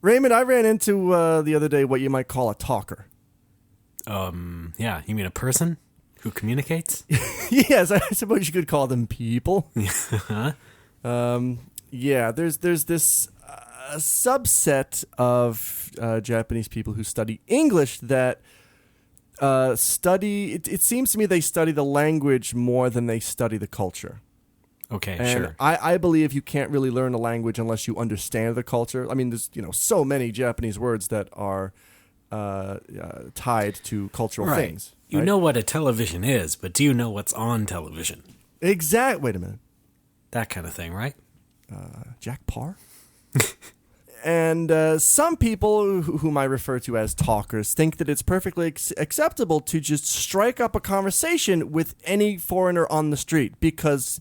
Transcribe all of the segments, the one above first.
Raymond, I ran into the other day what you might call a talker. Yeah, you mean a person who communicates? Yes, I suppose you could call them people. Yeah, there's this subset of Japanese people who study English that study. It seems to me they study the language more than they study the culture. Okay, and sure. I believe you can't really learn a language unless you understand the culture. I mean, there's so many Japanese words that are tied to cultural things. Right? You know what a television is, but do you know what's on television? Exact. Wait a minute. That kind of thing, right? Jack Parr? And some people whom I refer to as talkers think that it's perfectly acceptable to just strike up a conversation with any foreigner on the street because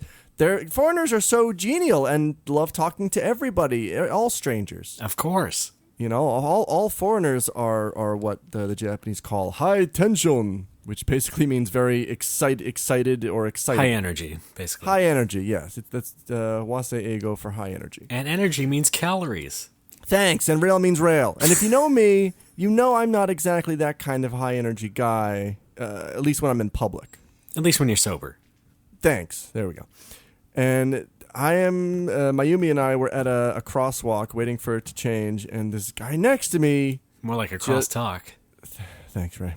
foreigners are so genial and love talking to everybody, all strangers. Of course. All foreigners are what the Japanese call high tension, which basically means very excited or excited. High energy, basically. High energy, yes. That's wase ego for high energy. And energy means calories. Thanks, and rail means rail. And if you know me, you know I'm not exactly that kind of high energy guy, at least when I'm in public. At least when you're sober. Thanks. There we go. And I am, Mayumi and I were at a crosswalk waiting for it to change, and this guy next to me... More like a crosstalk. Thanks, Ray.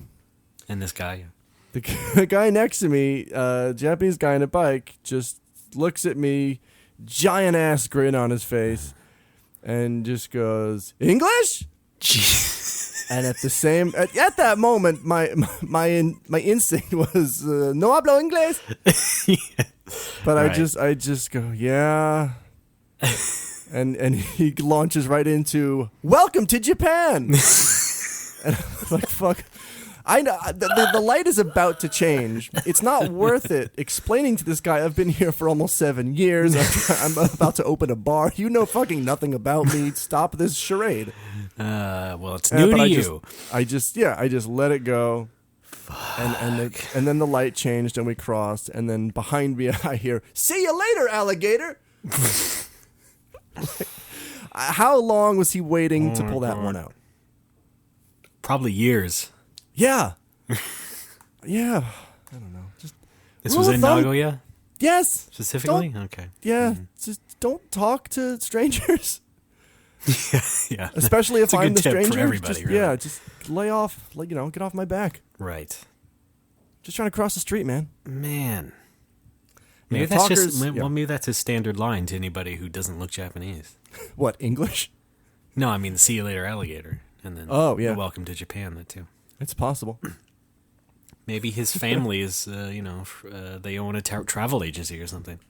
And this guy. The guy next to me, Japanese guy on a bike, just looks at me, giant-ass grin on his face, and just goes, English? And at that moment, my instinct was, no hablo inglés. Yeah. But right. I just go, yeah. and he launches right into, welcome to Japan. And I'm like, fuck. I know the light is about to change. It's not worth it explaining to this guy I've been here for almost 7 years. I'm about to open a bar. You know fucking nothing about me. Stop this charade. Well, it's new to you. I just let it go. Fuck. And then the light changed and we crossed. And then behind me I hear, see you later, alligator. How long was he waiting to pull that one out? Probably years. Yeah. Yeah. I don't know. This was in Nagoya? Yes. Specifically? Okay. Yeah. Just don't talk to strangers. Yeah. Especially if I'm the stranger. For everybody, really. Yeah, just lay off, get off my back. Right. Just trying to cross the street, man. Maybe that's his standard line to anybody who doesn't look Japanese. What, English? No, I mean, see you later, alligator. And then welcome to Japan, that too. It's possible. Maybe his family is, they own a travel agency or something.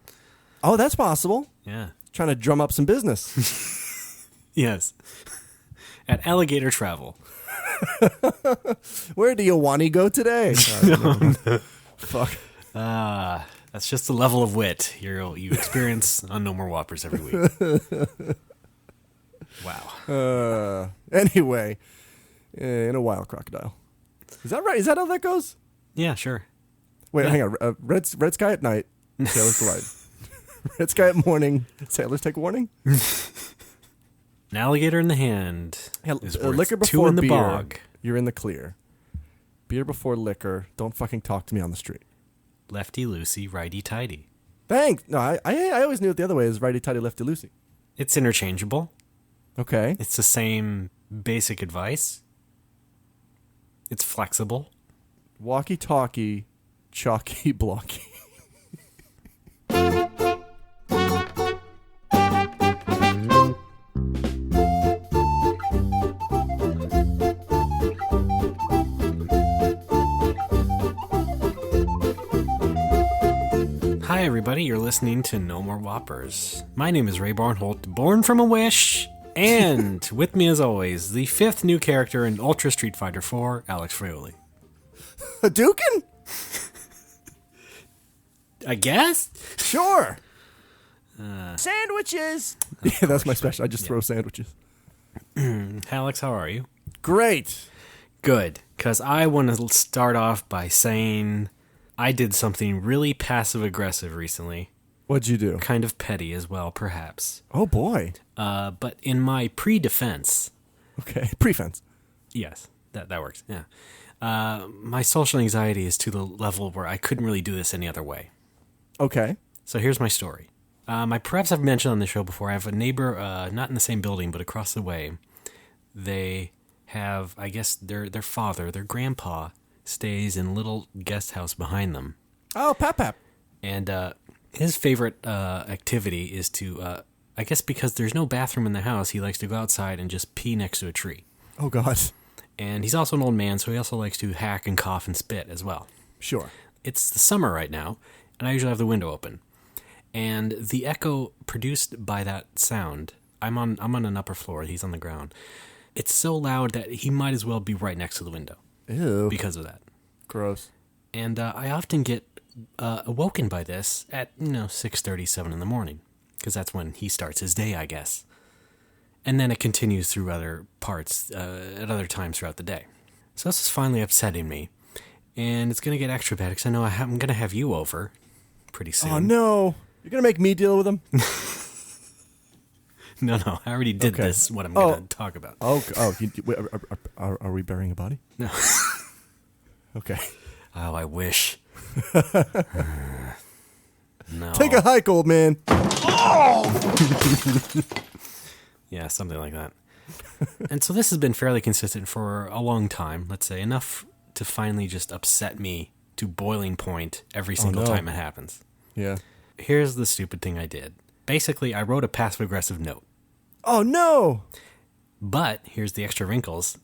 Oh, that's possible. Yeah. Trying to drum up some business. Yes. At Alligator Travel. Where do you want to go today? No. Fuck. That's just the level of wit you experience on No More Whoppers every week. Wow. Anyway, in a wild crocodile. Is that right? Is that how that goes? Yeah, sure. Wait, hang on. Red sky at night, sailors delight. Red sky at morning, sailors take warning. An alligator in the hand. Liquor before two in the beer, bog. You're in the clear. Beer before liquor. Don't fucking talk to me on the street. Lefty loosey, righty tighty. Thanks. No, I always knew it the other way is righty tighty, lefty loosey. It's interchangeable. Okay. It's the same basic advice. It's flexible. Walkie talkie, chalky blocky. Hi everybody, you're listening to No More Whoppers. My name is Ray Barnholt, born from a wish, and with me as always, the fifth new character in Ultra Street Fighter 4, Alex Fraioli. Hadouken? I guess? Sure. Sandwiches! Yeah, that's my special. I just throw sandwiches. Alex, how are you? Great. Good, because I want to start off by saying I did something really passive-aggressive recently. What'd you do? Kind of petty as well, perhaps. Oh, boy. But in my pre-defense, Okay. Pre-fence. Yes, that works. Yeah. My social anxiety is to the level where I couldn't really do this any other way. Okay. So here's my story. Perhaps I've mentioned on the show before, I have a neighbor, not in the same building, but across the way. They have, I guess, their father, their grandpa, stays in a little guest house behind them. Oh, Pap. And his favorite activity is to, I guess because there's no bathroom in the house, he likes to go outside and just pee next to a tree. Oh, God. And he's also an old man, so he also likes to hack and cough and spit as well. Sure. It's the summer right now, and I usually have the window open. And the echo produced by that sound, I'm on an upper floor, he's on the ground. It's so loud that he might as well be right next to the window. Ew. Because of that. Gross. And I often get awoken by this at 6:30, 7 in the morning, because that's when he starts his day, I guess. And then it continues through other parts at other times throughout the day. So this is finally upsetting me, and it's going to get extra bad because I know I'm going to have you over pretty soon. Oh, no. You're going to make me deal with him? No, I already did this, what I'm going to talk about. Are we burying a body? No. Okay. Oh, I wish. No. Take a hike, old man. Yeah, something like that. And so this has been fairly consistent for a long time, let's say, enough to finally just upset me to boiling point every single time it happens. Yeah. Here's the stupid thing I did. Basically, I wrote a passive-aggressive note. Oh, no. But here's the extra wrinkles.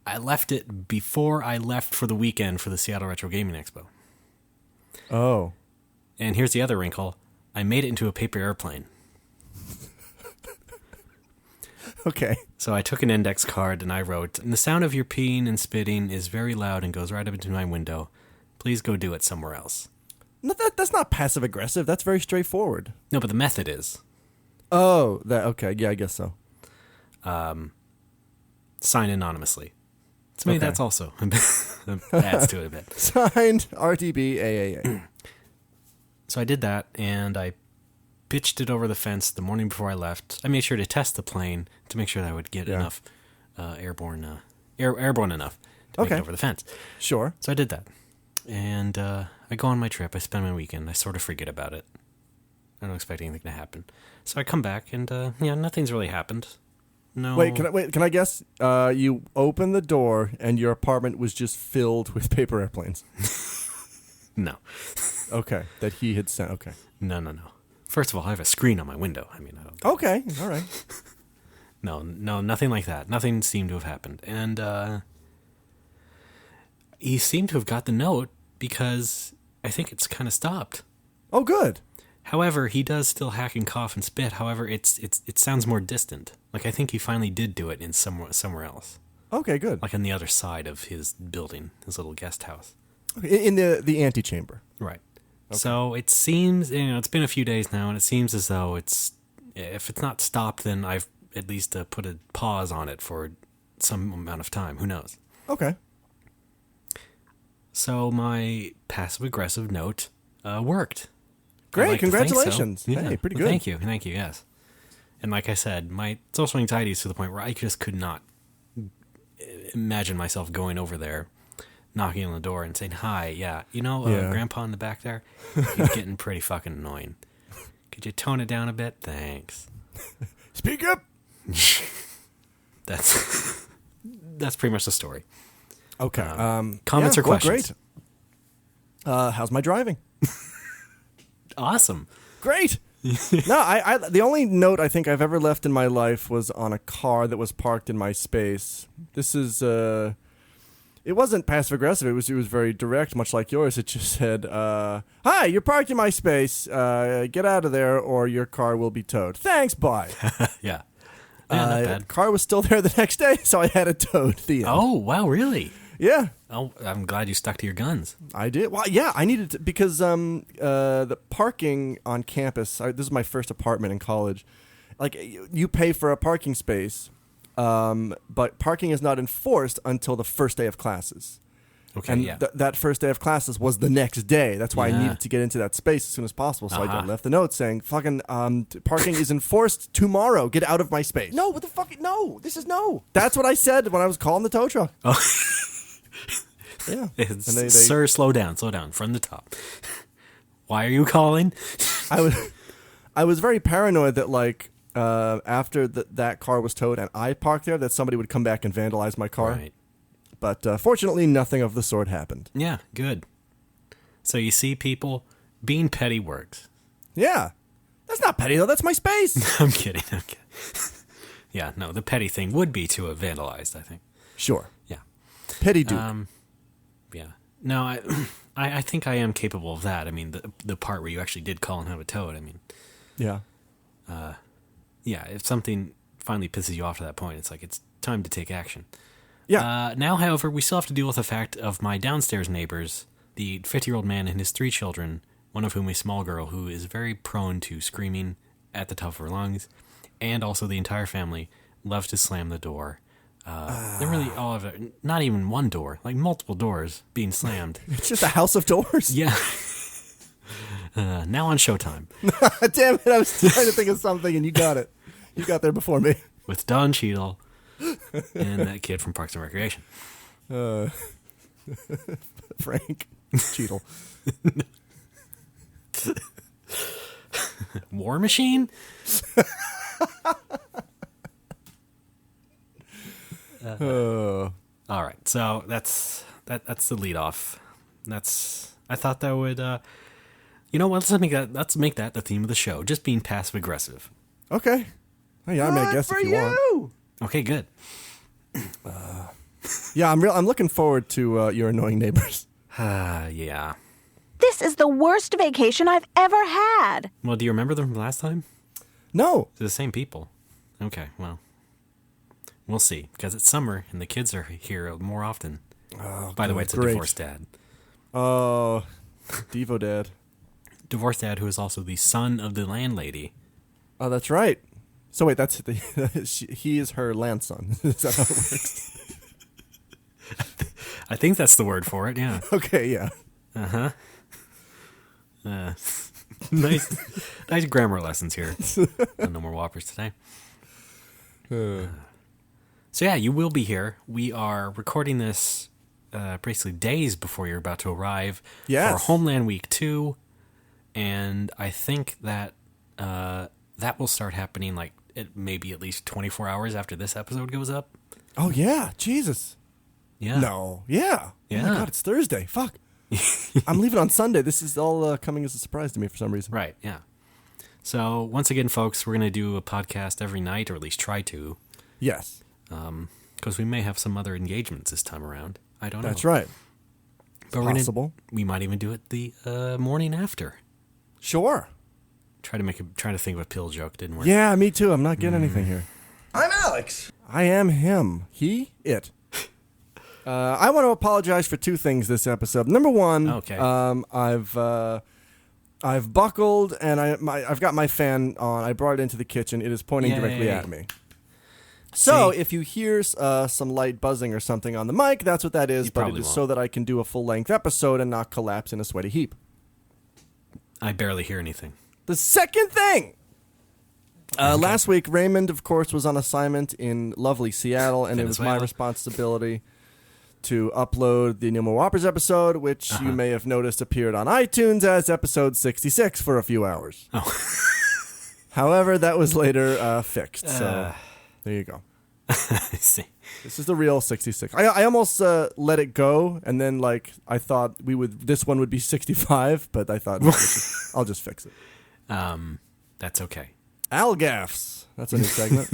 I left it before I left for the weekend for the Seattle Retro Gaming Expo. Oh. And here's the other wrinkle. I made it into a paper airplane. Okay. So I took an index card and I wrote, "The sound of your peeing and spitting is very loud and goes right up into my window. Please go do it somewhere else." No, that's not passive-aggressive. That's very straightforward. No, but the method is. Oh, okay. Yeah, I guess so. Sign anonymously. To me, Okay. that's also adds to it a bit. Signed, RTB, AAA. So I did that, and I pitched it over the fence the morning before I left. I made sure to test the plane to make sure that I would get enough airborne enough to make it over the fence. Sure. So I did that. And I go on my trip. I spend my weekend. I sort of forget about it. I don't expect anything to happen. So I come back, and nothing's really happened. No. Wait, can I guess? You opened the door, and your apartment was just filled with paper airplanes. No. Okay, that he had sent. Okay. No. First of all, I have a screen on my window. I mean, I don't. Okay, all right. No, nothing like that. Nothing seemed to have happened. And he seemed to have got the note because I think it's kind of stopped. Oh, good. However, he does still hack and cough and spit. However, it sounds more distant. Like I think he finally did do it in somewhere else. Okay, good. Like on the other side of his building, his little guest house. Okay, in the antechamber. Right. Okay. So it seems, it's been a few days now, and it seems as though if it's not stopped, then I've at least put a pause on it for some amount of time. Who knows? Okay. So my passive-aggressive note worked. Great, like congratulations. So. Yeah. Hey, pretty Well, good. Thank you, yes. And like I said, my social anxiety is to the point where I just could not imagine myself going over there, knocking on the door and saying, "Hi, Grandpa in the back there, he's getting pretty fucking annoying. Could you tone it down a bit? Thanks." Speak up. That's pretty much the story. Okay. Comments or questions? Great. How's my driving? Awesome. Great. No, I the only note I think I've ever left in my life was on a car that was parked in my space. This is it wasn't passive aggressive. It was very direct, much like yours. It just said, "Hi, you're parked in my space. Get out of there, or your car will be towed. Thanks, bye." Yeah. Not bad. The car was still there the next day, so I had it towed. The end. Oh, wow, really? Yeah. Oh, I'm glad you stuck to your guns. I did. Well, yeah, I needed to, because the parking on campus. This is my first apartment in college. Like, you pay for a parking space, but parking is not enforced until the first day of classes. Okay, and yeah. that first day of classes was the next day. That's why I needed to get into that space as soon as possible. So I left the note saying, "Fucking parking is enforced tomorrow. Get out of my space." No, what the fuck? No, this is no. That's what I said when I was calling the tow truck. Oh. Yeah. Sir, slow down from the top. Why are you calling? I was very paranoid that like after that car was towed and I parked there, that somebody would come back and vandalize my car. Right. But fortunately, nothing of the sort happened. Yeah, good. So you see, people, being petty works. Yeah. That's not petty, though. That's my space. I'm kidding. Yeah, no, the petty thing would be to have vandalized, I think. Sure. Yeah. Petty Duke. Yeah. No, I think I am capable of that. I mean, the part where you actually did call and have it towed, I mean. Yeah. Yeah, if something finally pisses you off to that point, it's like it's time to take action. Yeah. Now, however, we still have to deal with the fact of my downstairs neighbors, the 50-year-old man and his 3 children, one of whom a small girl who is very prone to screaming at the top of her lungs, and also the entire family loves to slam the door. They're really all of it, not even one door, like multiple doors being slammed. It's just a house of doors. Yeah. Now on Showtime. Damn it, I was trying to think of something and you got it. You got there before me. With Don Cheadle and that kid from Parks and Recreation. Frank Cheadle. War Machine? All right, so that's the lead off. I thought that would you know what, let's make that the theme of the show, just being passive aggressive. Okay. Oh, yeah, I mean, I guess if you want. Okay, good. Yeah, I'm looking forward to your annoying neighbors. Yeah. This is the worst vacation I've ever had. Well, do you remember them from last time? No. They're the same people. Okay, well, we'll see, because it's summer and the kids are here more often. Oh, by the way, it's a divorced dad. Oh, Devo dad. Divorced dad who is also the son of the landlady. Oh, that's right. So wait, he is her landson. Is that how it works? I think that's the word for it, yeah. Okay, yeah. Uh-huh. Nice grammar lessons here. No more Whoppers today. So yeah, you will be here. We are recording this basically days before you're about to arrive for Homeland Week II, and I think that that will start happening like maybe at least 24 hours after this episode goes up. Oh yeah, Jesus. Yeah. No. Yeah. Yeah. Oh my God, it's Thursday. Fuck. I'm leaving on Sunday. This is all coming as a surprise to me for some reason. Right. Yeah. So once again, folks, we're going to do a podcast every night, or at least try to. Yes. Because we may have some other engagements this time around. I don't know. That's right. But possible. We might even do it the morning after. Sure. Trying to think of a pill joke. Didn't work. Yeah, me too. I'm not getting anything here. I'm Alex. I am him. He, it. I want to apologize for 2 things this episode. Number 1, okay. I've buckled and I've got my fan on. I brought it into the kitchen. It is pointing directly at me. So if you hear some light buzzing or something on the mic, that's what that is. But it is so that I can do a full-length episode and not collapse in a sweaty heap. I barely hear anything. The second thing. Last week, Raymond, of course, was on assignment in lovely Seattle, and it was my responsibility to upload the No More Whoppers episode, which you may have noticed appeared on iTunes as episode 66 for a few hours. Oh. However, that was later fixed, so there you go. I see. This is the real 66. I almost let it go, and then I thought this one would be 65, but I thought I'll just fix it. That's okay. Algaffs. That's a new segment.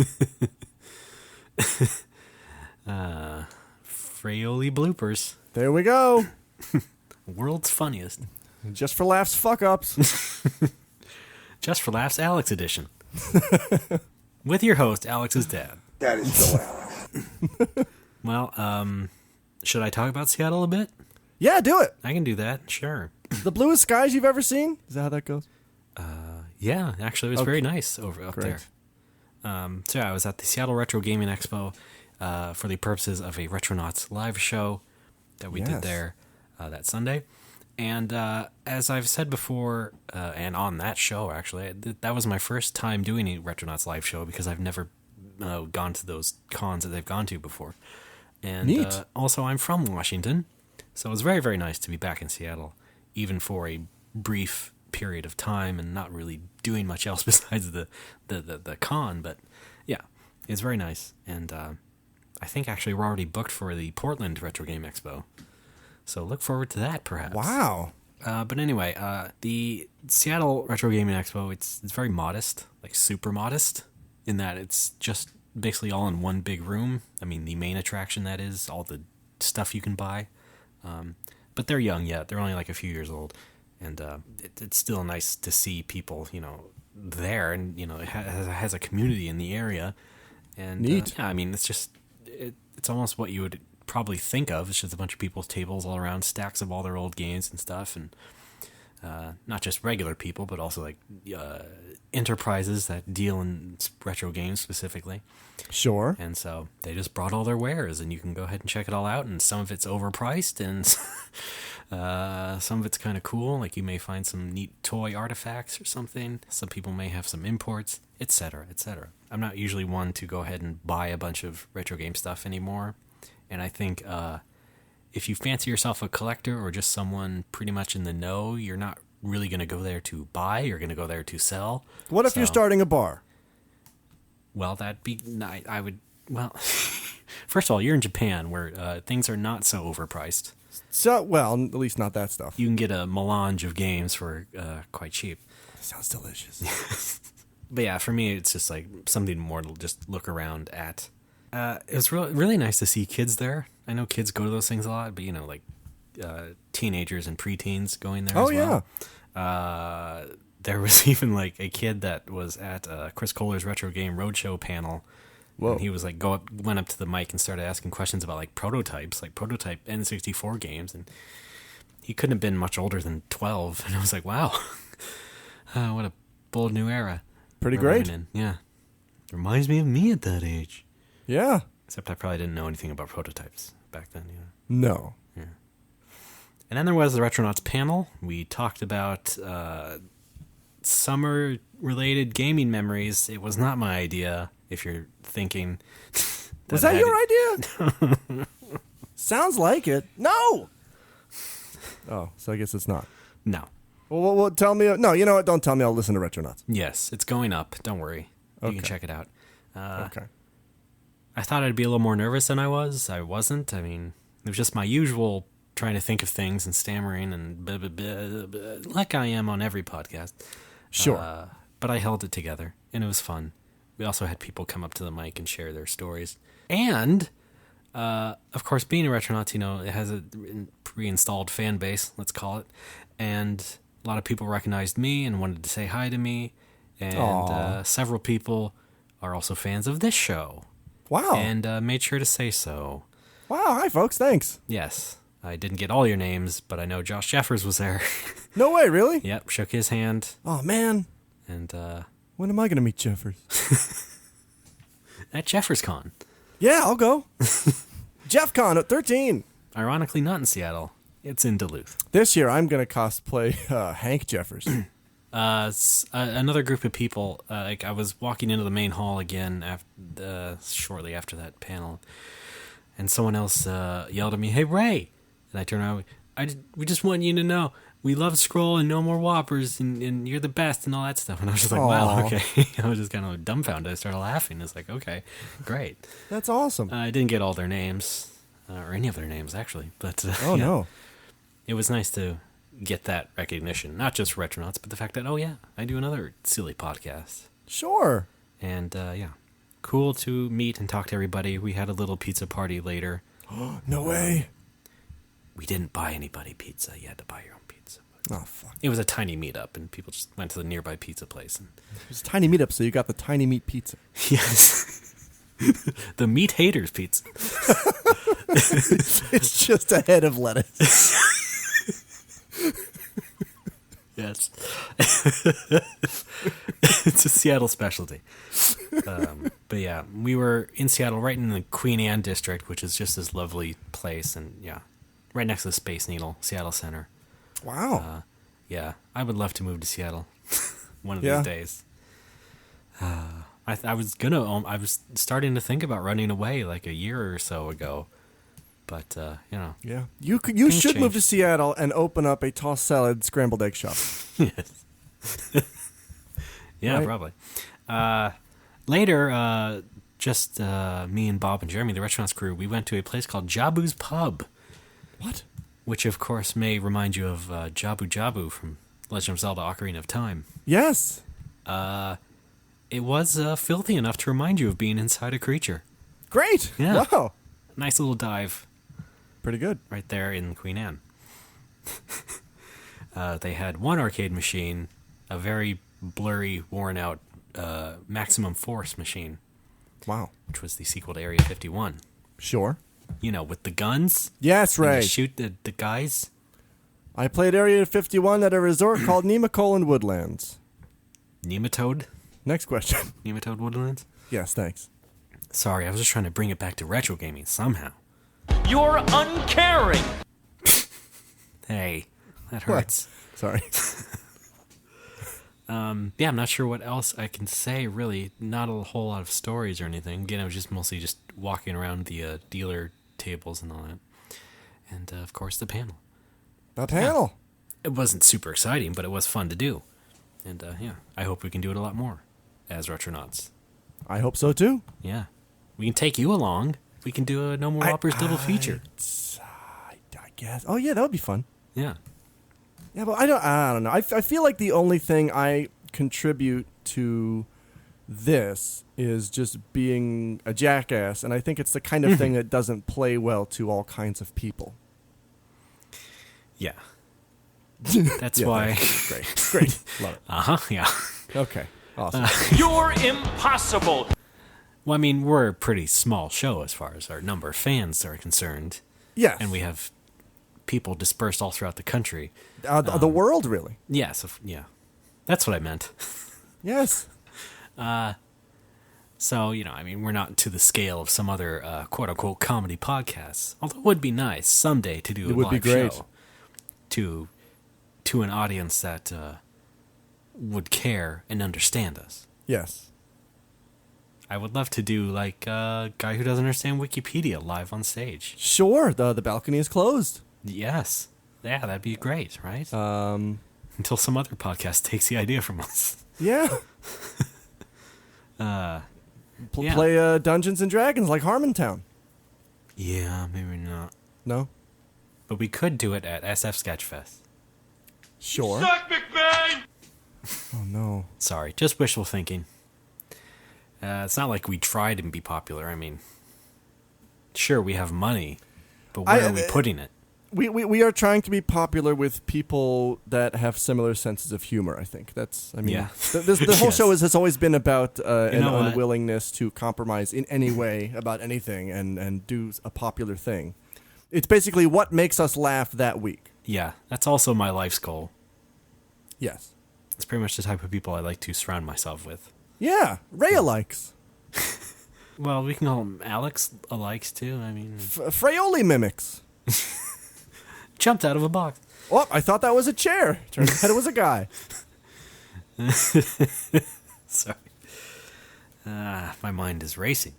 Fraioli bloopers. There we go. World's funniest. Just for laughs, fuck ups. Just for laughs, Alex edition. With your host, Alex's dad. That is so Alex. Well, should I talk about Seattle a bit? Yeah, do it. I can do that, sure. The bluest skies you've ever seen? Is that how that goes? Yeah, actually, it was very nice up there. So yeah, I was at the Seattle Retro Gaming Expo for the purposes of a Retronauts live show. that we did there that Sunday. And as I've said before, and on that show, actually, that was my first time doing a Retronauts live show because I've never gone to those cons that they've gone to before. And Neat. Also, I'm from Washington, so it was very, very nice to be back in Seattle, even for a brief period of time and not really doing much else besides the con. But yeah, it's very nice. And I think actually we're already booked for the Portland Retro Game Expo. So look forward to that, perhaps. Wow. But anyway, the Seattle Retro Gaming Expo, it's very modest, like super modest, in that it's just basically all in one big room. I mean, the main attraction, that is, all the stuff you can buy. But they're young yet. They're only like a few years old. And it's still nice to see people, there. And, it has a community in the area. And Neat. Yeah, I mean, it's just, it's almost what you would probably think of. It's just a bunch of people's tables all around, stacks of all their old games and stuff. And not just regular people, but also like enterprises that deal in retro games specifically. Sure. And so they just brought all their wares, and you can go ahead and check it all out. And some of it's overpriced, and some of it's kind of cool. Like you may find some neat toy artifacts or something. Some people may have some imports, etc., etc. I'm not usually one to go ahead and buy a bunch of retro game stuff anymore. And I think if you fancy yourself a collector or just someone pretty much in the know, you're not really going to go there to buy. You're going to go there to sell. What if you're starting a bar? Well, that'd be... I would... Well, first of all, you're in Japan, where things are not so overpriced. So, well, at least not that stuff. You can get a melange of games for quite cheap. Sounds delicious. But yeah, for me, it's just like something more to just look around at. It was really nice to see kids there. I know kids go to those things a lot, but like teenagers and preteens going there as well. Yeah. There was even like a kid that was at Chris Kohler's Retro Game Roadshow panel. Whoa. And he was like went up to the mic and started asking questions about like prototypes, like prototype N64 games, and he couldn't have been much older than 12. And I was like, wow, what a bold new era. Pretty great. Yeah. Reminds me of me at that age. Yeah. Except I probably didn't know anything about prototypes back then. No. Yeah. And then there was the Retronauts panel. We talked about summer-related gaming memories. It was not my idea, if you're thinking. Was that your idea? Sounds like it. No! Oh, so I guess it's not. No. Well, tell me. No, you know what? Don't tell me. I'll listen to Retronauts. Yes, it's going up. Don't worry. Okay. You can check it out. Okay. I thought I'd be a little more nervous than I was. I wasn't. I mean, it was just my usual trying to think of things and stammering and blah, blah, blah, blah, like I am on every podcast. Sure. But I held it together, and it was fun. We also had people come up to the mic and share their stories. And, of course, being a Retronauts, it has a pre-installed fan base, let's call it. And a lot of people recognized me and wanted to say hi to me. And several people are also fans of this show. Wow. And made sure to say so. Wow. Hi, folks. Thanks. Yes. I didn't get all your names, but I know Josh Jeffers was there. No way, really? Yep. Shook his hand. Oh, man. And when am I going to meet Jeffers? at JeffersCon. Yeah, I'll go. JeffCon at 13. Ironically, not in Seattle. It's in Duluth. This year, I'm going to cosplay Hank Jeffers. Another group of people, like I was walking into the main hall again shortly after that panel, and someone else yelled at me, "Hey, Ray!" And I turned around, we just want you to know, we love Scroll and No More Whoppers, and you're the best and all that stuff. And I was just like, wow, okay. I was just kind of dumbfounded. I started laughing. It's like, okay, great. That's awesome. I didn't get all their names, or any of their names, actually. But no. It was nice to get that recognition, not just Retronauts, but the fact that, I do another silly podcast. Sure. And, cool to meet and talk to everybody. We had a little pizza party later. No way. We didn't buy anybody pizza. You had to buy your own pizza. Oh, fuck. It was a tiny meetup, and people just went to the nearby pizza place. And it was a tiny meetup, so you got the tiny meat pizza. Yes. The meat haters pizza. It's just a head of lettuce. Yes. It's a Seattle specialty. But yeah, we were in Seattle right in the Queen Anne district, which is just this lovely place. And yeah, right next to the Space Needle, Seattle Center. Wow. Yeah, I would love to move to Seattle one of Yeah. these days. I was starting to think about running away like a year or so ago, but Yeah. You Things should move change. to Seattle and open up a tossed salad scrambled egg shop. Yes. Yeah, Right. probably. Later, just me and Bob and Jeremy, the restaurants crew, we went to a place called Jabu's Pub, What? which of course may remind you of Jabu Jabu from Legend of Zelda: Ocarina of Time. Yes. It was filthy enough to remind you of being inside a creature. Great. Yeah. Wow. Nice little dive Pretty good. right there in Queen Anne. They had one arcade machine, a very blurry, worn-out Maximum Force machine, Wow. which was the sequel to Area 51. Sure. You know, with the guns. Yes, And you Ray. shoot the guys. I played Area 51 at a resort called Nemacolin Woodlands. Nematode Woodlands. Yes, thanks. Sorry, I was just trying to bring it back to retro gaming somehow. You're uncaring. Hey, that hurts. Sorry. Yeah, I'm not sure what else I can say, really. Not a whole lot of stories or anything. Again, I was just mostly just walking around the dealer tables and all that. And, of course, the panel. The panel. It wasn't super exciting, but it was fun to do. And, yeah, I hope we can do it a lot more as Retronauts. I hope so too. Yeah. We can take you along. We can do a No More Whoppers double feature. I guess. Oh yeah, that would be fun. Yeah. Yeah, but I don't know. I feel like the only thing I contribute to this is just being a jackass, and I think it's the kind of thing that doesn't play well to all kinds of people. Yeah. That's Yeah, why. Great. Love it. Uh-huh, yeah. Okay. Awesome. You're impossible. Well, I mean, we're a pretty small show as far as our number of fans are concerned. Yes. And we have people dispersed all throughout the country. The world, really. Yes, yeah. That's what I meant. Yes. So, I mean, we're not to the scale of some other quote-unquote comedy podcasts. Although it would be nice someday to do a It would be live great. show to an audience that would care and understand us. Yes. I would love to do, like, a guy who doesn't understand Wikipedia live on stage. Sure. The balcony is closed. Yes. Yeah, that'd be great, right? Um. Until some other podcast takes the idea from us. Yeah. Yeah. Play Dungeons and Dragons like Harmontown. Yeah, maybe not. No. But we could do it at SF Sketchfest. Sure. Suck, McBain. Oh no. Sorry, just wishful thinking. It's not like we tried and be popular. I mean, sure, we have money, but where are we putting it? We are trying to be popular with people that have similar senses of humor, I think. Yeah. The whole Yes. show has always been about an know what? unwillingness to compromise in any way about anything and do a popular thing. It's basically what makes us laugh that week. Yeah, that's also my life's goal. Yes. It's pretty much the type of people I like to surround myself with. Yeah. Rhea likes. Well, we can call them Alex alikes too. I mean, Fraioli mimics. jumped out of a box. Oh, I thought that was a chair. Turned out it was a guy. Sorry. My mind is racing.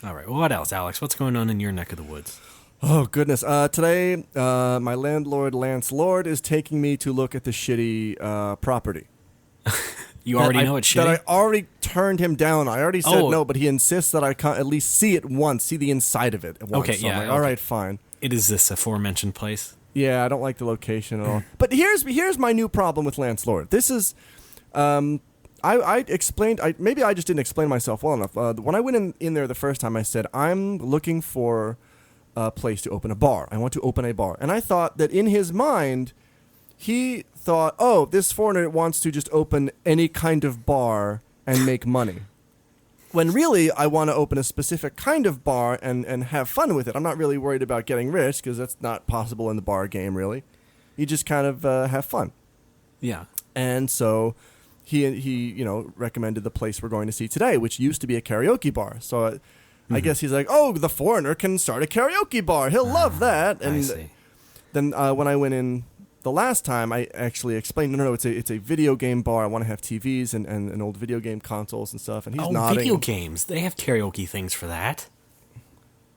All right, well, what else, Alex? What's going on in your neck of the woods? Oh, goodness. Today, my landlord, Lance Lord, is taking me to look at the shitty property. You already know it's shitty? That I already turned him down. I already said Oh. no, but he insists that I at least see it once, see the inside of it once. Okay, So I'm yeah, like, okay. all right, fine. It is this aforementioned place. Yeah, I don't like the location at all. But here's my new problem with Lance Lord. This is, I explained. Maybe I just didn't explain myself well enough. When I went in there the first time, I said I'm looking for a place to open a bar. I want to open a bar, and I thought that in his mind, he thought, oh, this foreigner wants to just open any kind of bar and make money. When really, I want to open a specific kind of bar and have fun with it. I'm not really worried about getting rich because that's not possible in the bar game, really. You just kind of have fun. Yeah. And so he recommended the place we're going to see today, which used to be a karaoke bar. So I guess he's like, oh, the foreigner can start a karaoke bar. He'll love that. And I see. then when I went in the last time, I actually explained, no, it's a video game bar. I want to have TVs and old video game consoles and stuff. And he's nodding. Video games. They have karaoke things for that.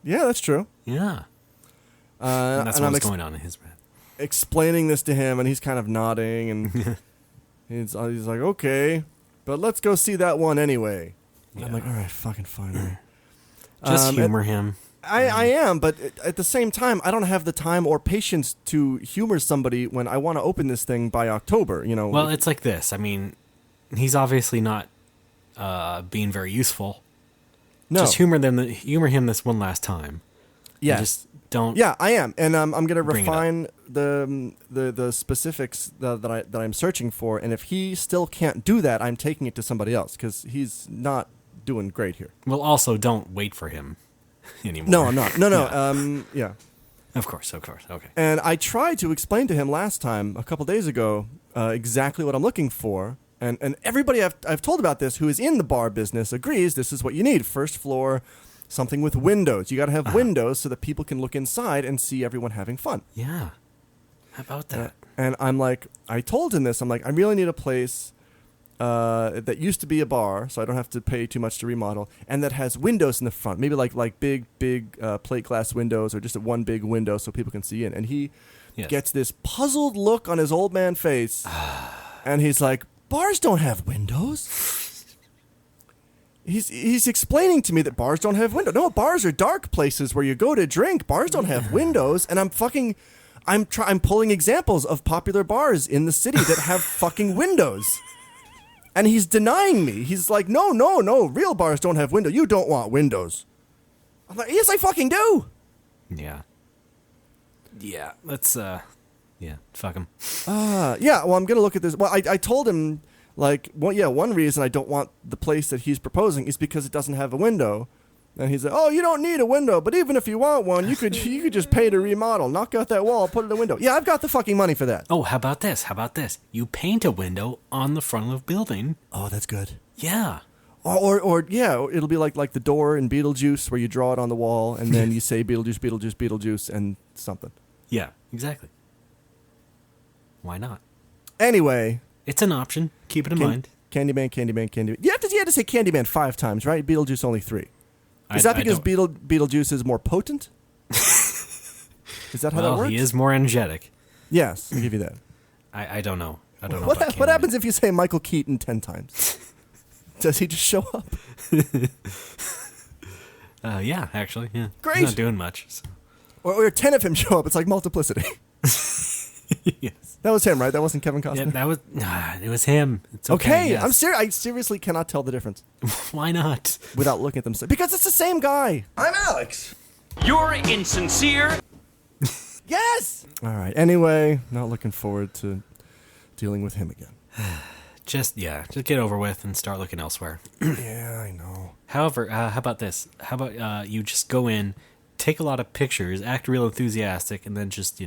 Yeah, that's true. Yeah. And that's what's going on in his head. Explaining this to him, and he's kind of nodding, and he's like, okay, but let's go see that one anyway. Yeah. I'm like, all right, fucking fine. All right. Just humor him. I am, but at the same time, I don't have the time or patience to humor somebody when I want to open this thing by October, you know. Well, it's like this. I mean, he's obviously not being very useful. No. Just humor him this one last time. Yeah. Just don't. Yeah, I am, and I'm going to refine the specifics that I'm searching for, and if he still can't do that, I'm taking it to somebody else because he's not doing great here. Well, also don't wait for him anymore. No, I'm not. No. Yeah. Of course. Okay. And I tried to explain to him last time, a couple days ago, exactly what I'm looking for. And everybody I've told about this who is in the bar business agrees this is what you need. First floor, something with windows. You got to have windows so that people can look inside and see everyone having fun. Yeah. How about that? And I'm like, I told him this. I'm like, I really need a place that used to be a bar, so I don't have to pay too much to remodel, and that has windows in the front. Maybe like big plate glass windows or just one big window so people can see in. And he gets this puzzled look on his old man face, and he's like, bars don't have windows. He's explaining to me that bars don't have windows. No, bars are dark places where you go to drink. Bars don't have windows, and I'm pulling examples of popular bars in the city that have fucking windows. And he's denying me. He's like, no, real bars don't have windows. You don't want windows. I'm like, yes, I fucking do. Yeah. Yeah, let's, fuck him. Yeah, well, I'm going to look at this. Well, I told him, like, one reason I don't want the place that he's proposing is because it doesn't have a window. And he's like, oh, you don't need a window, but even if you want one, you could just pay to remodel. Knock out that wall, put in a window. Yeah, I've got the fucking money for that. Oh, how about this? You paint a window on the front of the building. Oh, that's good. Yeah. Or it'll be like the door in Beetlejuice where you draw it on the wall and then you say Beetlejuice, Beetlejuice, Beetlejuice and something. Yeah, exactly. Why not? Anyway. It's an option. Keep it in mind. Candyman. You have to say Candyman 5 times, right? Beetlejuice only 3. Is that because Beetlejuice is more potent? Is that how that works? He is more energetic. Yes, I'll give you that. I don't know. I don't know. What happens if you say Michael Keaton 10 times? Does he just show up? Yeah, actually, yeah. Great. He's not doing much. So. Or 10 of him show up. It's like multiplicity. Yes. That was him, right? That wasn't Kevin Costner? Yeah, it was him. It's okay. Yes. I'm serious. I seriously cannot tell the difference. Why not? Without looking at them. Because it's the same guy. I'm Alex. You're insincere. Yes! All right. Anyway, not looking forward to dealing with him again. Just get over with and start looking elsewhere. Yeah, I know. However, how about this? How about you just go in, take a lot of pictures, act real enthusiastic, and then just,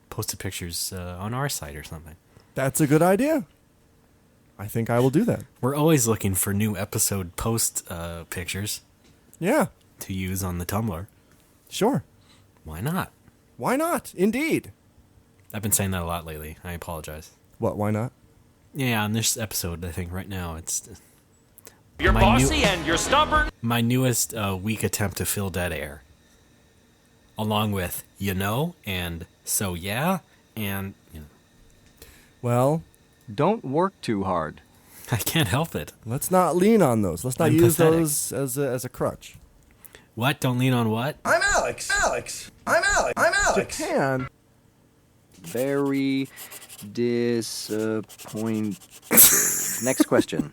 post the pictures on our site or something. That's a good idea. I think I will do that. We're always looking for new episode post pictures. Yeah. To use on the Tumblr. Sure. Why not? Why not? Indeed. I've been saying that a lot lately. I apologize. What? Why not? Yeah, on this episode, I think right now it's... You're bossy and you're stubborn. My newest weak attempt to fill dead air. Along with, and so yeah, and, Well... Don't work too hard. I can't help it. Let's not lean on those. Let's not use those as a crutch. What? Don't lean on what? I'm Alex. I'm Alex. Japan. Very disappointed. Next question.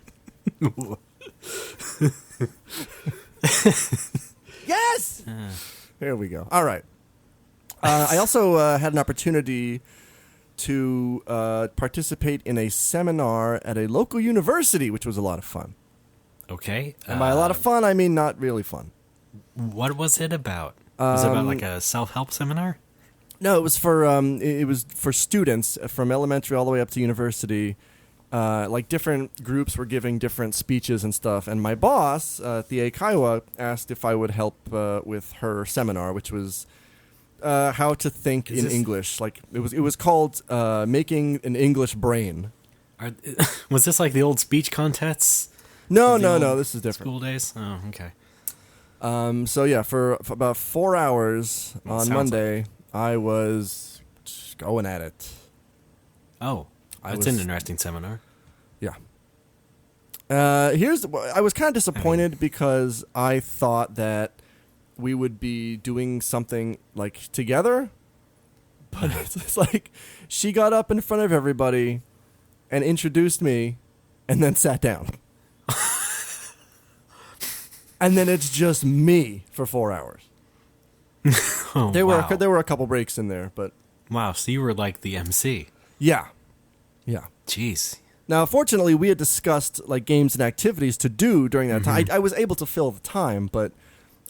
Yes! There we go. All right. I also had an opportunity to participate in a seminar at a local university, which was a lot of fun. Okay. And by a lot of fun, I mean not really fun. What was it about? Was it about like a self-help seminar? No, it was for students from elementary all the way up to university. like different groups were giving different speeches and stuff, and my boss, Thea Kaiwa, asked if I would help with her seminar, which was how to think in English. Like it was called Making an English Brain. Was this like the old speech contests? No. This is different. School days. Oh, okay. So yeah, for about 4 hours on Monday, I was just going at it. Oh, that's an interesting seminar. Yeah. I was kind of disappointed because I thought that we would be doing something like together, but it's like she got up in front of everybody and introduced me and then sat down. And then it's just me for 4 hours. Oh, There were a couple breaks in there, but wow, so you were like the MC. yeah. Jeez. Now, fortunately, we had discussed like games and activities to do during that time. I was able to fill the time, but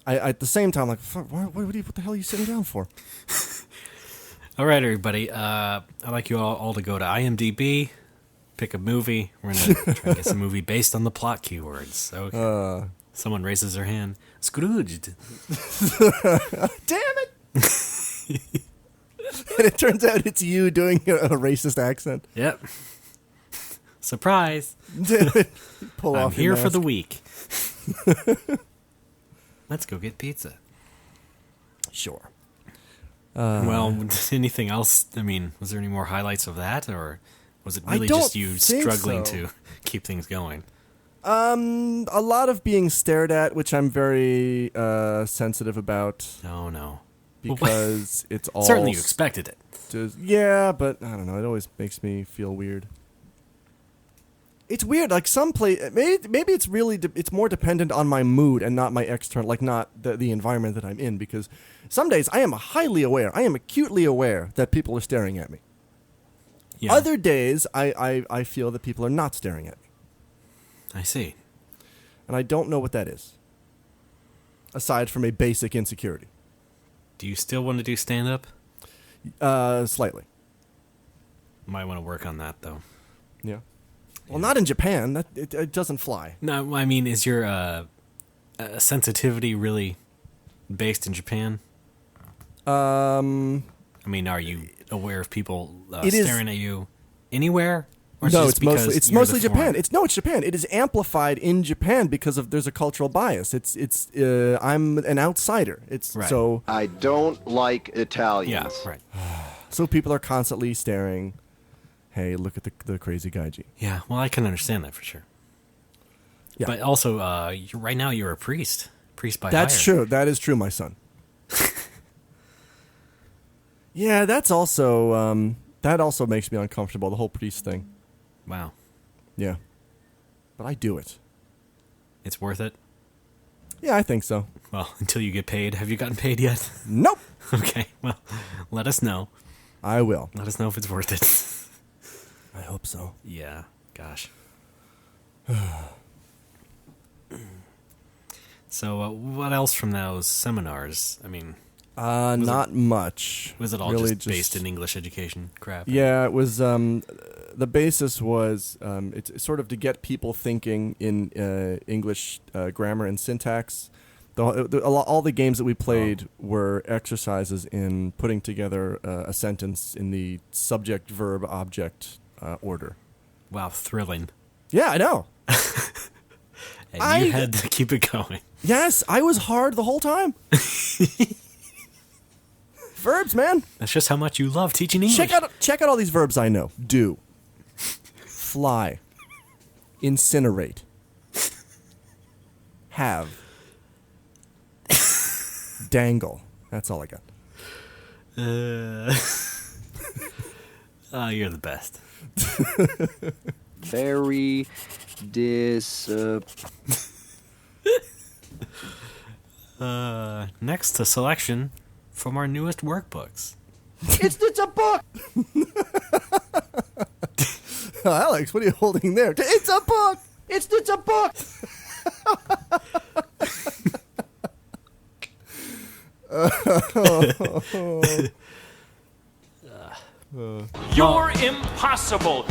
I at the same time, like, what the hell are you sitting down for? All right, everybody. I'd like you all to go to IMDb, pick a movie. We're going to try to get some movie based on the plot keywords. Okay. Someone raises their hand. Scrooged. Damn it! And it turns out it's you doing a racist accent. Yep. Surprise. Pull I'm off here your for the mask. week. Let's go get pizza. Sure. Well, anything else? I mean, was there any more highlights of that, or was it really don't just you think struggling so. to keep things going? A lot of being stared at, which I'm very sensitive about Oh, no. because it's all Certainly you expected it. yeah, but I don't know. It always makes me feel weird. It's weird. Like maybe it's really it's more dependent on my mood and not my external, like not the environment that I'm in. Because some days I am highly aware, I am acutely aware that people are staring at me. Yeah, Other days I feel that people are not staring at me, I see. and I don't know what that is. Aside from a basic insecurity, Do you still want to do stand-up? slightly. Might want to work on that, though. Yeah. Well, not in Japan. That it doesn't fly. No, I mean, is your sensitivity really based in Japan? I mean, are you aware of people staring at you anywhere? Or No, just it's mostly because it's you're mostly the Japan. foreigner? It's Japan. It is amplified in Japan because there's a cultural bias. It's I'm an outsider. It's Right. so I don't like Italians. Yeah, right. so people are constantly staring. Hey, look at the crazy gaiji. Yeah, well, I can understand that for sure. Yeah. But also, right now you're a priest by That's hire. true. That is true, my son. Yeah, that's also that also makes me uncomfortable. The whole priest thing. Wow, Yeah, but I do it. it's worth it. Yeah, I think so. Well, until you get paid. Have you gotten paid yet? Nope. Okay, well, let us know. I will. Let us know if it's worth it. I hope so. Yeah, gosh. So, what else from those seminars? I mean, Not much. was it all Really just based in English education crap? Yeah, it was. The basis was it's sort of to get people thinking in English grammar and syntax. All the games that we played were exercises in putting together a sentence in the subject, verb, object order. Wow, thrilling. Yeah, I know. And you had to keep it going. Yes, I was hard the whole time. Verbs, man. That's just how much you love teaching English. Check out all these verbs I know. Do. Fly. Incinerate. Have. Dangle. That's all I got. Oh, you're the best. Very Next, a selection from our newest workbooks. It's a book. Alex, what are you holding there? It's a book. It's a book. You're impossible.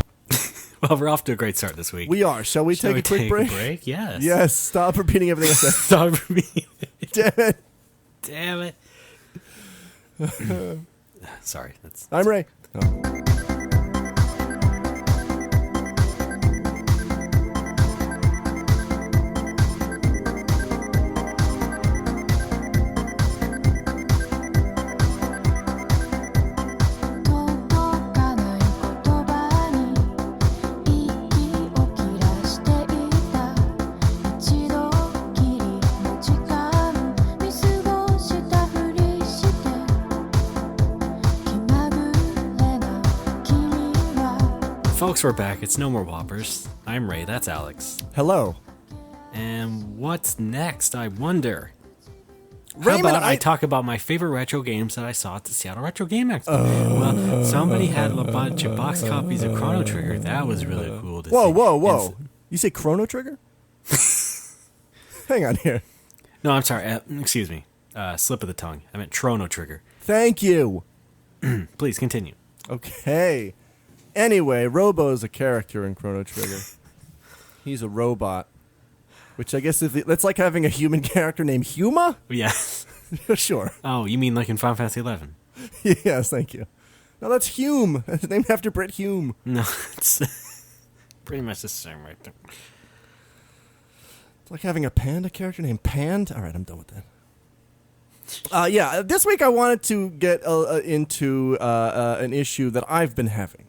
Well, we're off to a great start this week. We are. Shall we take a quick break? Yes. Yes. Stop repeating everything I said. Stop repeating. Damn it. Damn it. Sorry. I'm Ray. Oh. Folks, we're back. It's No More Whoppers. I'm Ray. That's Alex. Hello. And what's next, I wonder? Raymond, How about I talk about my favorite retro games that I saw at the Seattle Retro Gaming Expo? Well, somebody had a bunch of box copies of Chrono Trigger. That was really cool to see. Whoa. You say Chrono Trigger? Hang on here. No, I'm sorry. Excuse me. Slip of the tongue. I meant Chrono Trigger. Thank you. Please continue. Okay. Anyway, Robo's a character in Chrono Trigger. He's a robot. Which I guess that's like having a human character named Huma? Yes. Sure. Oh, you mean like in Final Fantasy 11? Yes, thank you. No, that's Hume. It's named after Brett Hume. No, it's pretty much the same right there. It's like having a panda character named Pand. All right, I'm done with that. This week I wanted to get into an issue that I've been having.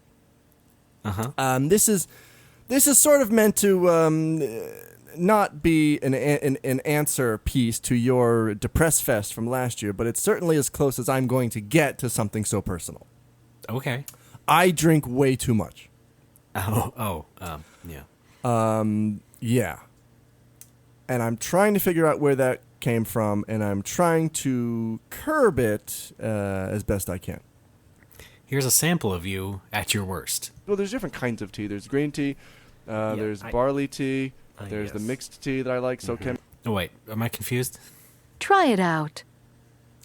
This is sort of meant to not be an answer piece to your Depress Fest from last year, but it's certainly as close as I'm going to get to something so personal. Okay. I drink way too much. Yeah. Yeah. And I'm trying to figure out where that came from, and I'm trying to curb it as best I can. Here's a sample of you at your worst. Well, there's different kinds of tea. There's green tea. There's barley tea. There's the mixed tea that I like. So can. Oh wait, am I confused? Try it out.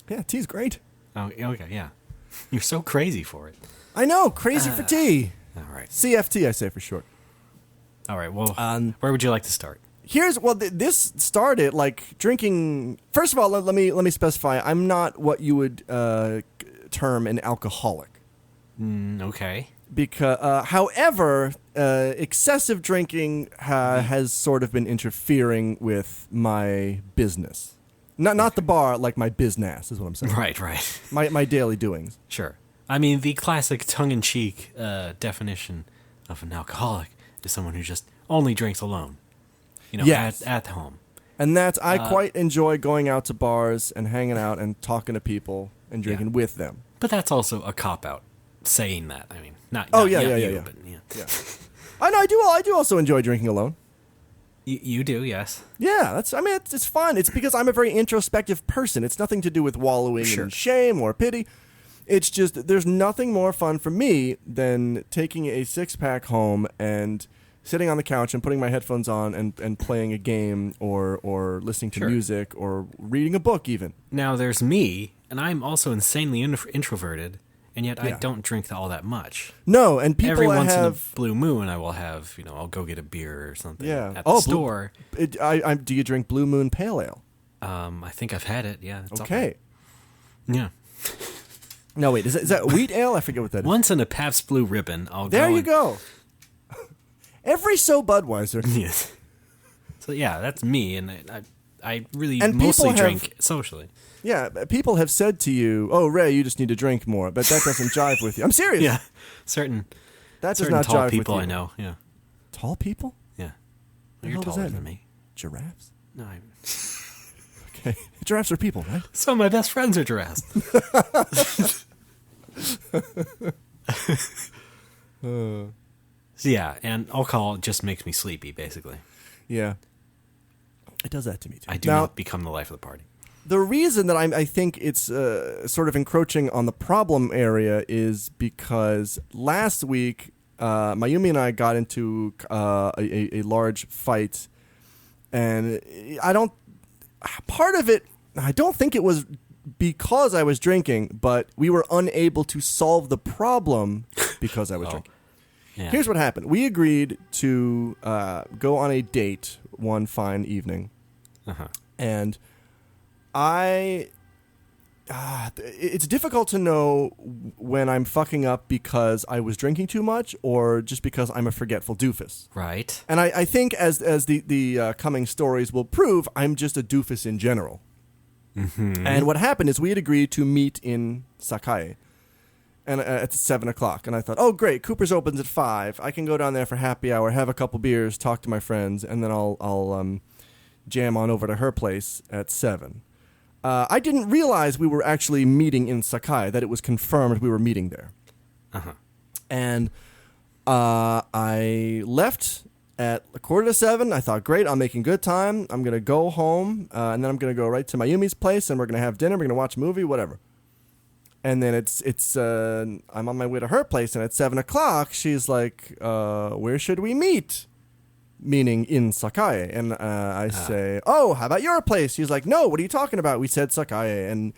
Yeah, tea's great. Oh, okay, yeah. You're so crazy for it. I know, crazy for tea. All right. CFT, I say for short. All right. Well, where would you like to start? This started like drinking. First of all, let me specify. I'm not what you would term an alcoholic. Okay. Because, however, excessive drinking has sort of been interfering with my business. Not the bar, like my business is what I'm saying. Right. My daily doings. Sure. I mean, the classic tongue-in-cheek definition of an alcoholic is someone who just only drinks alone. Yes. At home. And that's, I quite enjoy going out to bars and hanging out and talking to people and drinking with them. But that's also a cop-out. Saying that, I mean, not yeah. But yeah. I know. I do also enjoy drinking alone. You do, yes. Yeah, it's fun. It's because I'm a very introspective person. It's nothing to do with wallowing in shame or pity. It's just there's nothing more fun for me than taking a 6-pack home and sitting on the couch and putting my headphones on and playing a game or listening to music or reading a book even. Now there's me, and I'm also insanely introverted. And yet I don't drink all that much. No, and people every once have in a blue moon I will have, I'll go get a beer or something at the store. Do you drink Blue Moon Pale Ale? I think I've had it. Yeah. It's okay. Yeah. No, wait. Is that wheat ale? I forget what that is. Once in a Pabst Blue Ribbon, I'll go. There you go. Every so Budweiser. Yes. So yeah, that's me, and I really mostly drink socially. Yeah, people have said to you, "Oh, Ray, you just need to drink more," but that doesn't jive with you. I'm serious. Yeah, certain does not tall jive people with you. I know. Yeah, tall people. Yeah, you're taller than me. Giraffes. No, okay. Giraffes are people, right? Some of my best friends are giraffes. Yeah, and alcohol just makes me sleepy, basically. Yeah, it does that to me too. I do not become the life of the party. The reason that I think it's sort of encroaching on the problem area is because last week, Mayumi and I got into a large fight, and I don't think it was because I was drinking, but we were unable to solve the problem because I was drinking. Yeah. Here's what happened. We agreed to go on a date one fine evening. And it's difficult to know when I'm fucking up because I was drinking too much or just because I'm a forgetful doofus. Right. And I think as the coming stories will prove, I'm just a doofus in general. Mm-hmm. And what happened is we had agreed to meet in Sakae and at 7 o'clock. And I thought, oh, great, Cooper's opens at 5. I can go down there for happy hour, have a couple beers, talk to my friends, and then I'll jam on over to her place at 7. I didn't realize we were actually meeting in Sakai, that it was confirmed we were meeting there. And I left at 6:45. I thought, great, I'm making good time. I'm going to go home, and then I'm going to go right to Mayumi's place, and we're going to have dinner. We're going to watch a movie, whatever. And then I'm on my way to her place, and at 7 o'clock, she's like, where should we meet? Meaning in Sakae. And I say, oh, how about your place? She's like, no, what are you talking about? We said Sakae. And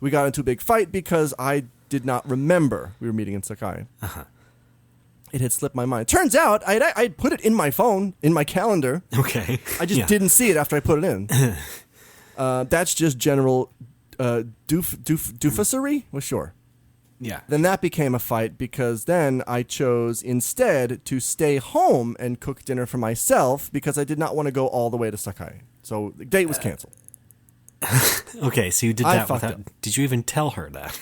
we got into a big fight because I did not remember we were meeting in Sakae. It had slipped my mind. Turns out I'd put it in my phone, in my calendar. Okay. I just didn't see it after I put it in. That's just general doofusery? Well, sure. Yeah. Then that became a fight because then I chose instead to stay home and cook dinner for myself because I did not want to go all the way to Sakai. So the date was canceled. Okay, so you did that without... Did you even tell her that?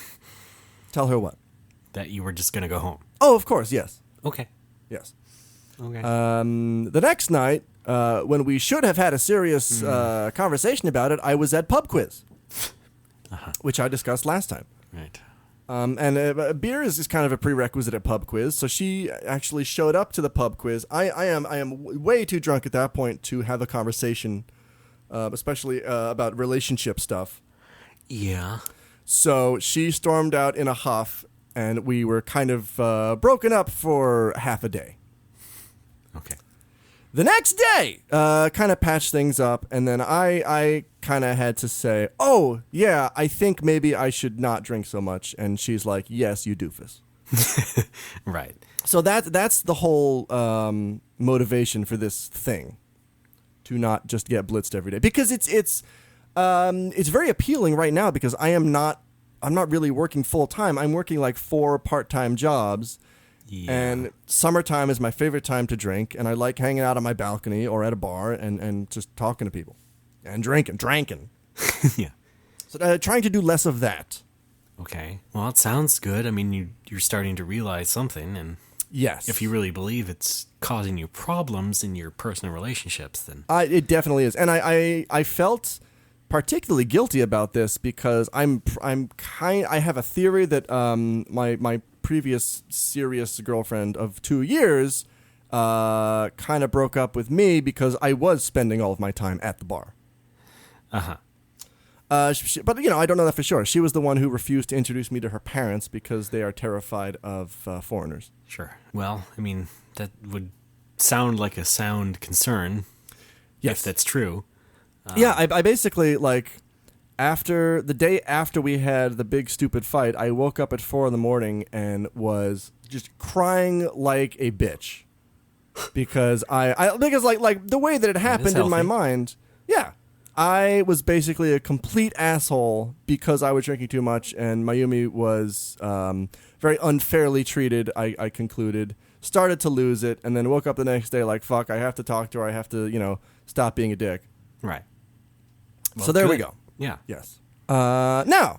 Tell her what? That you were just going to go home. Oh, of course, yes. Okay. Yes. Okay. The next night, when we should have had a serious conversation about it, I was at pub quiz, which I discussed last time. Right. And beer is kind of a prerequisite at pub quiz, so she actually showed up to the pub quiz. I am way too drunk at that point to have a conversation, especially about relationship stuff. Yeah. So she stormed out in a huff, and we were kind of broken up for half a day. Okay. The next day, kind of patched things up, and then I kind of had to say, oh, yeah, I think maybe I should not drink so much. And she's like, yes, you doofus. Right. So that's the whole motivation for this thing, to not just get blitzed every day. Because it's very appealing right now because I'm not really working full-time. I'm working like 4 part-time jobs. Yeah. And summertime is my favorite time to drink, and I like hanging out on my balcony or at a bar and just talking to people and drinking. Yeah. So trying to do less of that. Okay. Well, it sounds good. I mean, you're starting to realize something, and yes, if you really believe it's causing you problems in your personal relationships, then it definitely is. And I felt particularly guilty about this because I have a theory that my previous serious girlfriend of 2 years kind of broke up with me because I was spending all of my time at the bar. But, I don't know that for sure. She was the one who refused to introduce me to her parents because they are terrified of foreigners. Sure. Well, I mean, that would sound like a sound concern, yes, if that's true. Yeah, I basically, after the day after we had the big stupid fight, I woke up at 4 a.m. and was just crying like a bitch because because the way that it happened in my mind, yeah, I was basically a complete asshole because I was drinking too much, and Mayumi was very unfairly treated. I concluded, started to lose it, and then woke up the next day like, fuck, I have to talk to her. I have to stop being a dick. Right. Well, so there we go. Yeah. Yes. Now,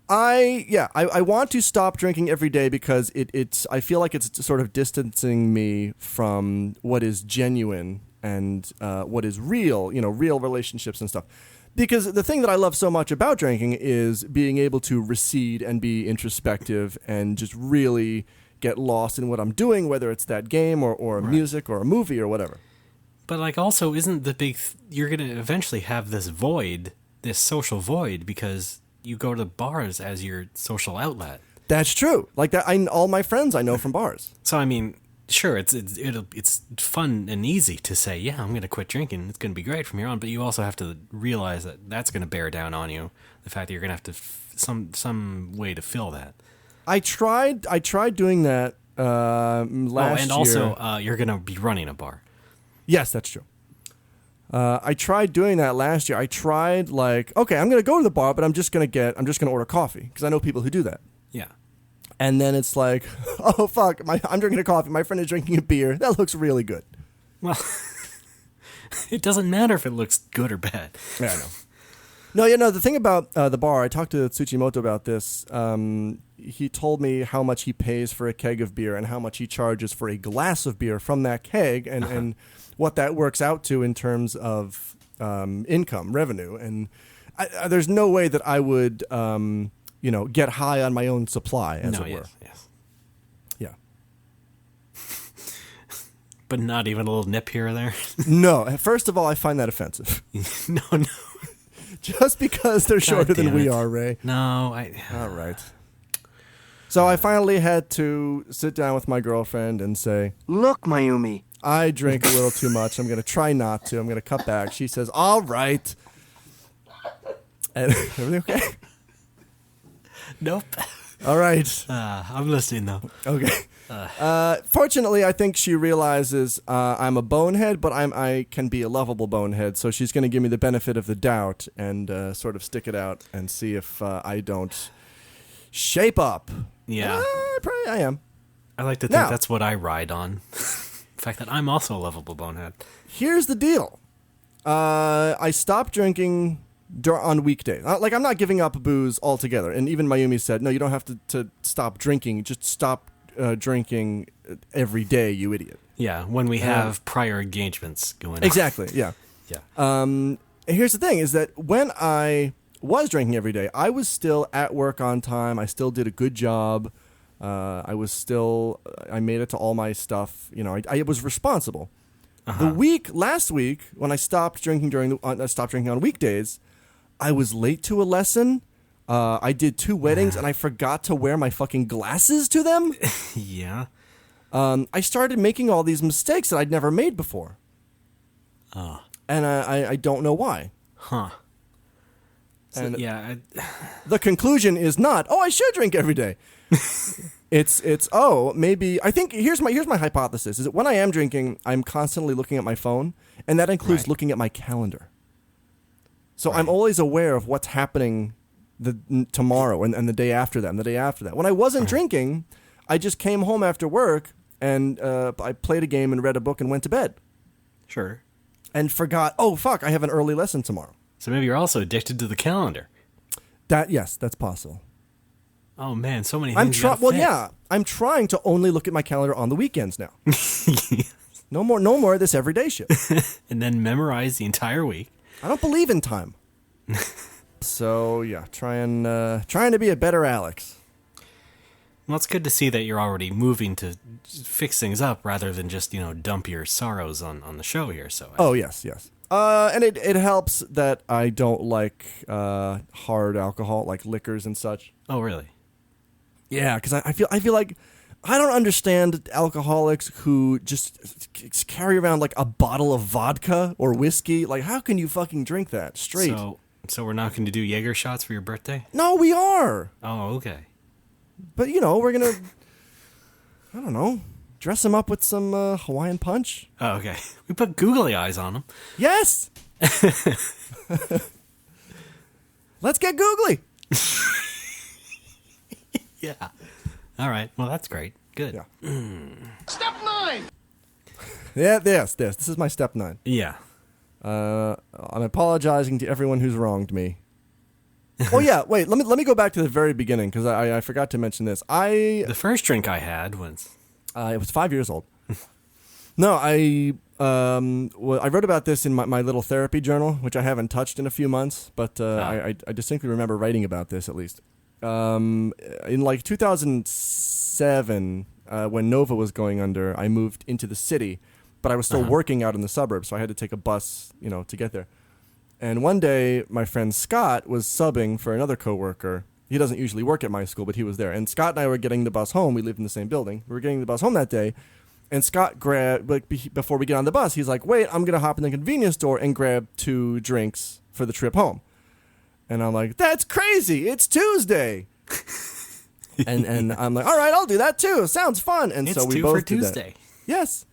I want to stop drinking every day because I feel like it's sort of distancing me from what is genuine and what is real, real relationships and stuff. Because the thing that I love so much about drinking is being able to recede and be introspective and just really get lost in what I'm doing, whether it's that game or music or a movie or whatever. But also, isn't the big... you're going to eventually have this void, this social void, because you go to bars as your social outlet. That's true. Like that, all my friends I know from bars. So I mean, sure, it's fun and easy to say, yeah, I'm going to quit drinking. It's going to be great from here on. But you also have to realize that that's going to bear down on you. The fact that you're going to have to some way to fill that. I tried doing that last and year. also you're going to be running a bar. Yes, that's true. I tried doing that last year. I tried okay, I'm going to go to the bar, but I'm just going to order coffee because I know people who do that. Yeah. And then it's like, oh fuck, I'm drinking a coffee. My friend is drinking a beer. That looks really good. Well, it doesn't matter if it looks good or bad. Yeah, I know. No, the thing about the bar, I talked to Tsuchimoto about this. He told me how much he pays for a keg of beer and how much he charges for a glass of beer from that keg and what that works out to in terms of income, revenue. And there's no way that I would, get high on my own supply, as it were. Yes. Yeah. But not even a little nip here or there? No. First of all, I find that offensive. No. Just because they're shorter than we it. are, Ray. No, All right. So I finally had to sit down with my girlfriend and say, Look, Mayumi. I drink a little too much. I'm going to try not to. I'm going to cut back. She says, all right. And everything okay? Nope. All right. I'm listening, though. Okay. Fortunately, I think she realizes I'm a bonehead, but I can be a lovable bonehead. So she's going to give me the benefit of the doubt and sort of stick it out and see if I don't shape up. Yeah. Probably I am. I like to think that's what I ride on. The fact that I'm also a lovable bonehead. Here's the deal. I stopped drinking on weekdays. I'm not giving up booze altogether. And even Mayumi said, no, you don't have to stop drinking. Just stop drinking every day, you idiot. Yeah, when we have prior engagements going on. Exactly, yeah. Yeah. Here's the thing, is that when I was drinking every day, I was still at work on time. I still did a good job. I made it to all my stuff. I was responsible. Last week, when I stopped drinking on weekdays, I was late to a lesson. I did 2 weddings and I forgot to wear my fucking glasses to them. Yeah. I started making all these mistakes that I'd never made before. And I don't know why. Huh. So, And yeah. the conclusion is not, I should drink every day. It's maybe I think here's my hypothesis is that when I am drinking, I'm constantly looking at my phone, and that includes looking at my calendar. So I'm always aware of what's happening tomorrow and the day after that and the day after that. When I wasn't drinking, I just came home after work and I played a game and read a book and went to bed. Sure. And forgot, oh fuck, I have an early lesson tomorrow. So maybe you're also addicted to the calendar. Yes, that's possible. Oh man, so many things. I'm trying to only look at my calendar on the weekends now. No more of this everyday shit. And then memorize the entire week. I don't believe in time. So yeah, trying to be a better Alex. Well, it's good to see that you're already moving to fix things up rather than just dump your sorrows on the show here. So. Oh yes. And it helps that I don't like hard alcohol, like liquors and such. Oh really? Yeah, because I feel like I don't understand alcoholics who just carry around like a bottle of vodka or whiskey. Like, how can you fucking drink that straight? So we're not going to do Jaeger shots for your birthday? No, we are. Oh, okay. But we're gonna, I don't know, dress them up with some Hawaiian punch. Oh, okay. We put googly eyes on them. Yes. Let's get googly. Yeah. All right. Well, that's great. Good. Yeah. Step 9. Yeah. This is my step 9. Yeah. I'm apologizing to everyone who's wronged me. Oh yeah. Wait. Let me go back to the very beginning because I forgot to mention this. The first drink I had was. It was 5 years old. No, I wrote about this in my little therapy journal, which I haven't touched in a few months, but I distinctly remember writing about this at least. In like 2007, when Nova was going under, I moved into the city, but I was still working out in the suburbs, so I had to take a bus, to get there. And one day, my friend Scott was subbing for another coworker. He doesn't usually work at my school, but he was there. And Scott and I were getting the bus home. We lived in the same building. We were getting the bus home that day, and Scott before we get on the bus, he's like, "Wait, I'm gonna hop in the convenience store and grab 2 drinks for the trip home." And I'm like, that's crazy. It's Tuesday. and I'm like, all right, I'll do that too. Sounds fun. And It's so we two both for did that. Tuesday. Yes.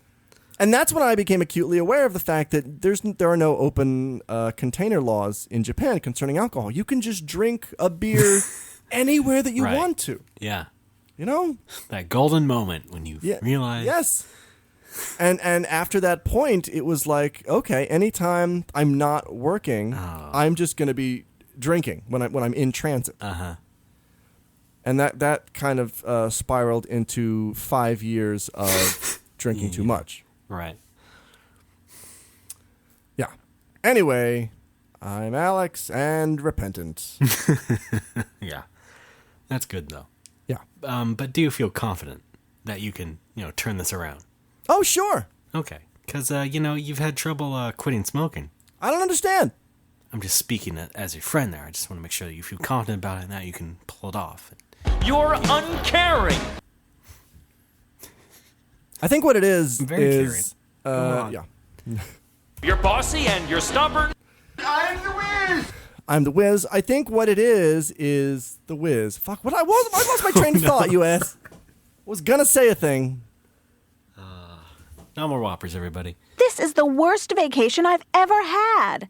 And that's when I became acutely aware of the fact that there are no open container laws in Japan concerning alcohol. You can just drink a beer anywhere that you Right. want to. Yeah. You know? That golden moment when you realize. Yes. And after that point, it was like, okay, anytime I'm not working, I'm just going to be drinking when I'm in transit. Uh-huh. And that kind of spiraled into 5 years of drinking too much. Right. Yeah. Anyway, I'm Alex and repentant. Yeah. That's good, though. Yeah. But do you feel confident that you can, turn this around? Oh, sure. Okay. Because, you've had trouble quitting smoking. I don't understand. I'm just speaking as your friend there. I just want to make sure that you feel confident about it and that you can pull it off. You're uncaring. I think what it is Very is caring. yeah. You're bossy and you're stubborn. I'm the whiz. I think what it is the whiz. Fuck, I lost my train of thought, you ass. Was gonna say a thing. No more whoppers, everybody. This is the worst vacation I've ever had.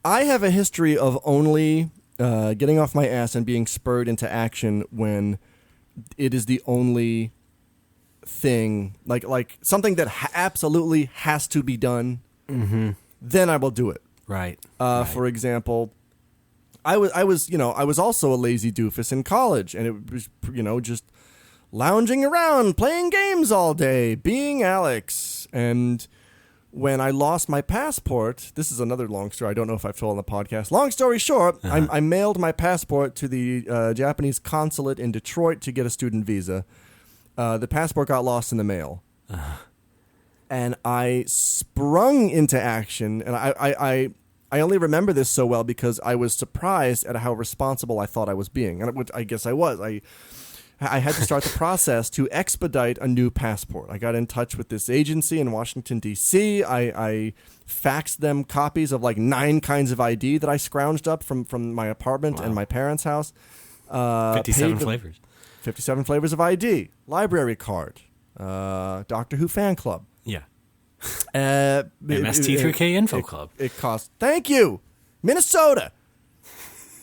I have a history of only getting off my ass and being spurred into action when it is the only thing, like something that absolutely has to be done. Mm-hmm. Then I will do it. Right. For example, I was also a lazy doofus in college, and it was just lounging around, playing games all day, being Alex. And when I lost my passport, this is another long story. I don't know if I've told on the podcast. Long story short, I mailed my passport to the Japanese consulate in Detroit to get a student visa. The passport got lost in the mail. And I sprung into action, and I only remember this so well because I was surprised at how responsible I thought I was being, and I guess I was. I had to start the process to expedite a new passport. I got in touch with this agency in Washington, D.C. I faxed them copies of like 9 kinds of ID that I scrounged up from my apartment and my parents' house. 57 flavors. 57 flavors of ID, library card, Doctor Who fan club. Yeah. MST3K Info Club. It cost. Thank you, Minnesota.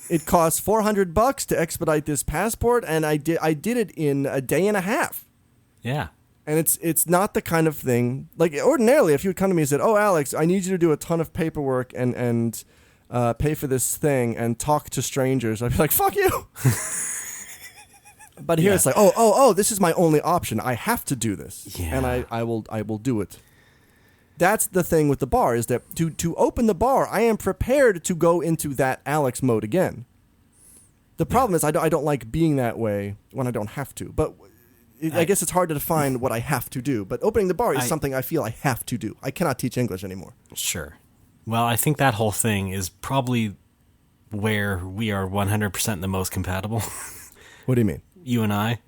It cost $400 to expedite this passport, and I did it in a day and a half. Yeah. And it's not the kind of thing like ordinarily if you would come to me and said, "Oh, Alex, I need you to do a ton of paperwork and pay for this thing and talk to strangers," I'd be like, "Fuck you." But here it's like, oh, this is my only option. I have to do this, and I will do it. That's the thing with the bar is that to open the bar, I am prepared to go into that Alex mode again. The problem is I don't like being that way when I don't have to. But I guess it's hard to define what I have to do. But opening the bar is something I feel I have to do. I cannot teach English anymore. Sure. Well, I think that whole thing is probably where we are 100% the most compatible. What do you mean? You and I.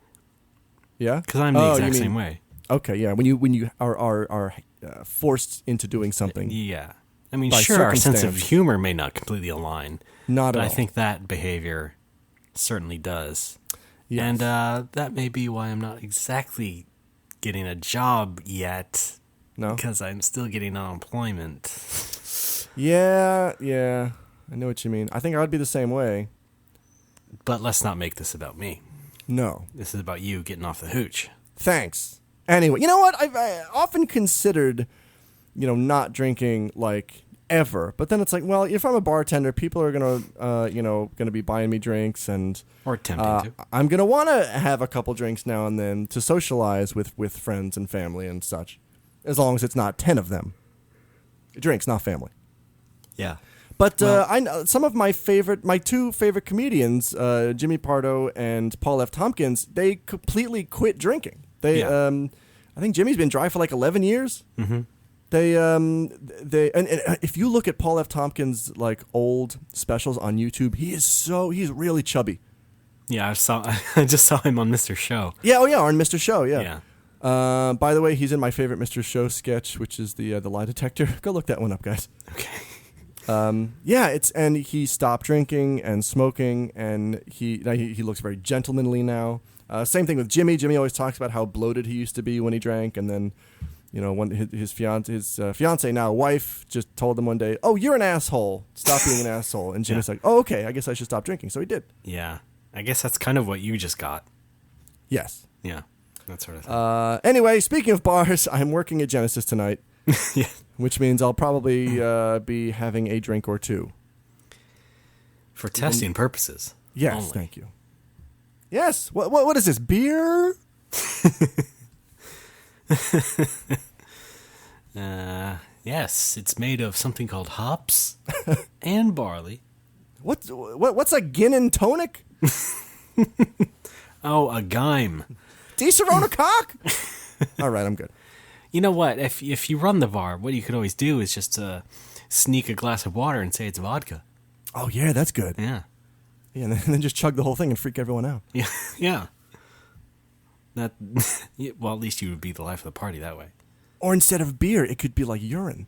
Yeah? Because I'm the exact same way. Okay, yeah. When you are forced into doing something. Yeah. I mean, by sure, our sense of circumstance. humor may not completely align. Not but at I all. think that behavior certainly does. Yes. And that may be why I'm not exactly getting a job yet. No? Because I'm still getting unemployment. Yeah. I know what you mean. I think I'd be the same way. But let's not make this about me. No. This is about you getting off the hooch. Thanks. Anyway, you know what? I often considered, not drinking like ever. But then it's like, well, if I'm a bartender, people are gonna be buying me drinks, and Or tempting to. I'm gonna want to have a couple drinks now and then to socialize with friends and family and such, as long as it's not 10 of them. Drinks, not family. Yeah. But I know some of my two favorite comedians, Jimmy Pardo and Paul F. Tompkins, they completely quit drinking. They, I think Jimmy's been dry for like 11 years. Mm-hmm. And if you look at Paul F. Tompkins' like old specials on YouTube, he's really chubby. Yeah, I just saw him on Mr. Show. Yeah, on Mr. Show, yeah. Yeah. By the way, he's in my favorite Mr. Show sketch, which is the lie detector. Go look that one up, guys. Okay. And he stopped drinking and smoking, and he looks very gentlemanly now. Same thing with Jimmy. Jimmy always talks about how bloated he used to be when he drank, and then, when his fiance, now wife, just told him one day, "Oh, you're an asshole. Stop being an asshole." And Jimmy's like, "Oh, okay. I guess I should stop drinking." So he did. Yeah, I guess that's kind of what you just got. Yes. Yeah, that sort of thing. Anyway, speaking of bars, I'm working at Genesis tonight. Yeah. Which means I'll probably be having a drink or two. For testing purposes. Yes, only. Thank you. Yes. What is this, beer? Yes, it's made of something called hops and barley. What's a gin and tonic? Oh, a gime. Serrano cock? All right, I'm good. You know what? If you run the bar, what you could always do is just sneak a glass of water and say it's vodka. Oh, yeah, that's good. Yeah. Yeah, and then just chug the whole thing and freak everyone out. Yeah. Yeah. Well, at least you would be the life of the party that way. Or instead of beer, it could be like urine.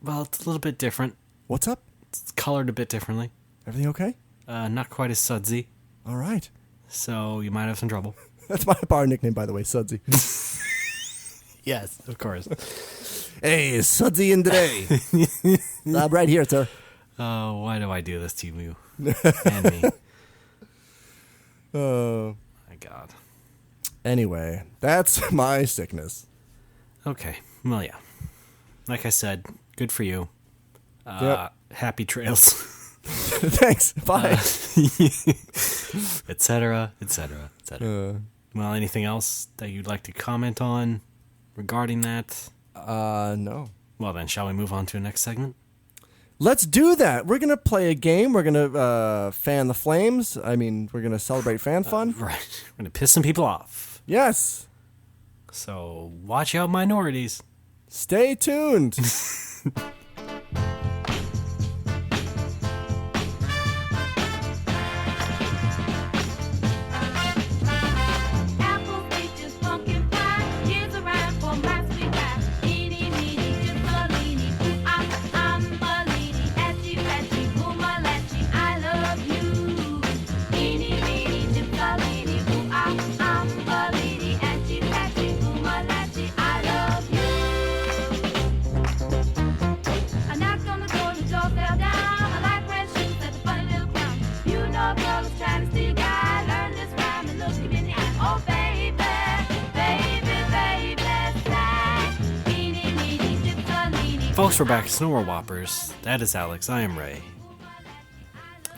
Well, it's a little bit different. What's up? It's colored a bit differently. Everything okay? Not quite as sudsy, All right. so you might have some trouble. That's my bar nickname, by the way, Sudsy. Yes, of course. Hey, Sudsy in today. I'm right here, sir. Oh, why do I do this to you and me? Oh. My God. Anyway, that's my sickness. Okay. Well, yeah. Like I said, good for you. Yep. Happy trails. Thanks. Bye. Etc. Etc. Etc. Well, anything else that you'd like to comment on regarding that? No. Well, then, shall we move on to the next segment? Let's do that. We're going to play a game. We're going to fan the flames. I mean, we're going to celebrate fan fun. Right. We're going to piss some people off. Yes. So, watch out, minorities. Stay tuned. Apple, peaches, pumpkin pie. Here's a rhyme for my sweet pie. Eeny, meeny, Ciccolini. Ooh, I'm Bellini. Etchy, petchy, boomalachi. I love you. Eeny, meeny, Ciccolini. Ooh, I'm Bellini. Etchy, petchy, boomalachi. I love you. I knocked on the door, the door fell down. I like red shoes, that's a funny little clown. You know a girl is trying to steal a guy. Learn this rhyme and look him in the eye. Oh, baby, baby, baby, slide. Eeny, meeny, Ciccolini. Folks, we're back. Snore Whoppers. That is Alex. I am Ray.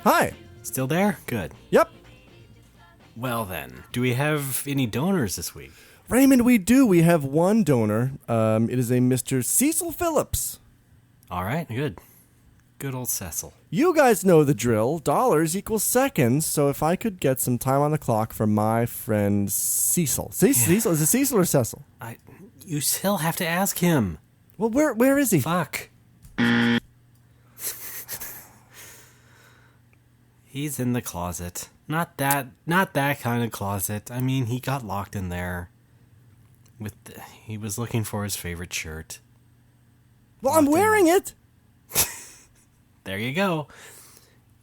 Hi. Still there? Good. Yep. Well, then, do we have any donors this week? Raymond, we do. We have one donor. It is a Mr. Cecil Phillips. All right, good. Good old Cecil. You guys know the drill. Dollars equals seconds. So if I could get some time on the clock for my friend Cecil. Cecil? Is it Cecil or Cecil? You still have to ask him. Well, where is he? Fuck. He's in the closet. Not that kind of closet. I mean, he got locked in there. He was looking for his favorite shirt. Well, I'm wearing it. There you go.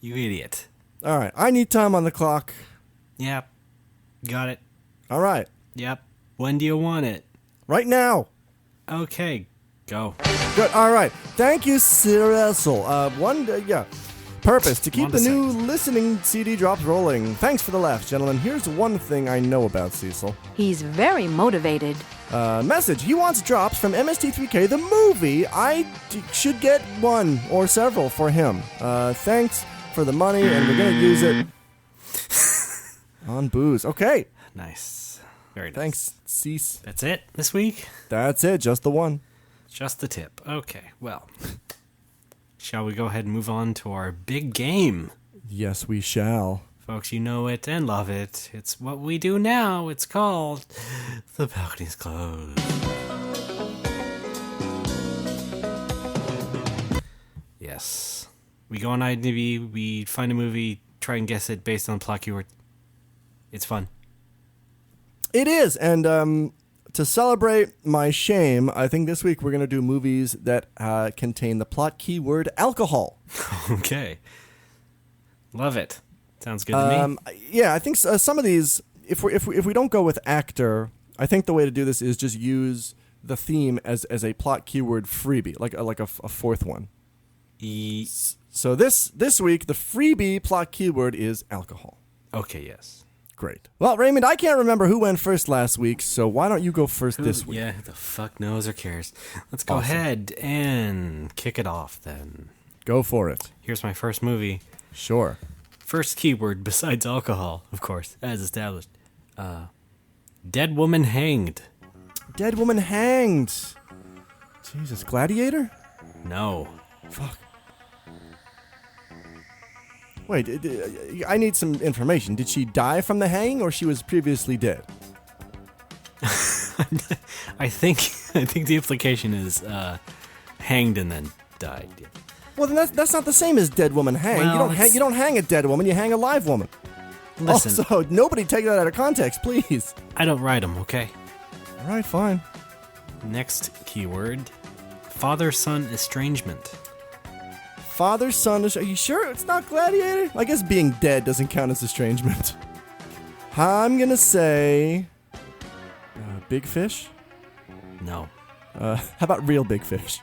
You idiot. All right. I need time on the clock. Yep. Got it. All right. Yep. When do you want it? Right now. Okay. Go. Good. All right. Thank you, Cecil. Purpose, to keep the Wanda new listening CD drops rolling. Thanks for the laughs, gentlemen. Here's one thing I know about Cecil. He's very motivated. Message. He wants drops from MST3K, the movie. I should get one or several for him. Thanks for the money, and we're going to use it on booze. Okay. Nice. Very nice. Thanks, Cece. That's it this week? That's it. Just the one. Just the tip. Okay, well. Shall we go ahead and move on to our big game? Yes, we shall. Folks, you know it and love it. It's what we do now. It's called The Balcony's Closed. Yes. We go on IMDb, we find a movie, try and guess it based on plot keyword. It's fun. It is, and to celebrate my shame, I think this week we're going to do movies that contain the plot keyword alcohol. Okay. Love it. Sounds good to me. Yeah, I think some of these, if we don't go with actor, I think the way to do this is just use the theme as a plot keyword freebie, like a fourth one. So this week, the freebie plot keyword is alcohol. Okay, yes. Great. Well, Raymond, I can't remember who went first last week, so why don't you go first this week? Yeah, who the fuck knows or cares. Let's go ahead and kick it off then. Go for it. Here's my first movie. Sure. First keyword besides alcohol, of course, as established. Dead woman hanged. Dead woman hanged. Jesus, Gladiator? No. Fuck. Wait, I need some information. Did she die from the hanging, or she was previously dead? I think the implication is hanged and then died. Yeah. Well, then that's not the same as dead woman hanged. Well, you don't hang a dead woman. You hang a live woman. Listen, Also, nobody take that out of context, please. I don't write them, okay? All right, fine. Next keyword, father-son estrangement. Father, son, are you sure it's not Gladiator? I guess being dead doesn't count as estrangement. I'm gonna say Big Fish. No. How about Real Big Fish?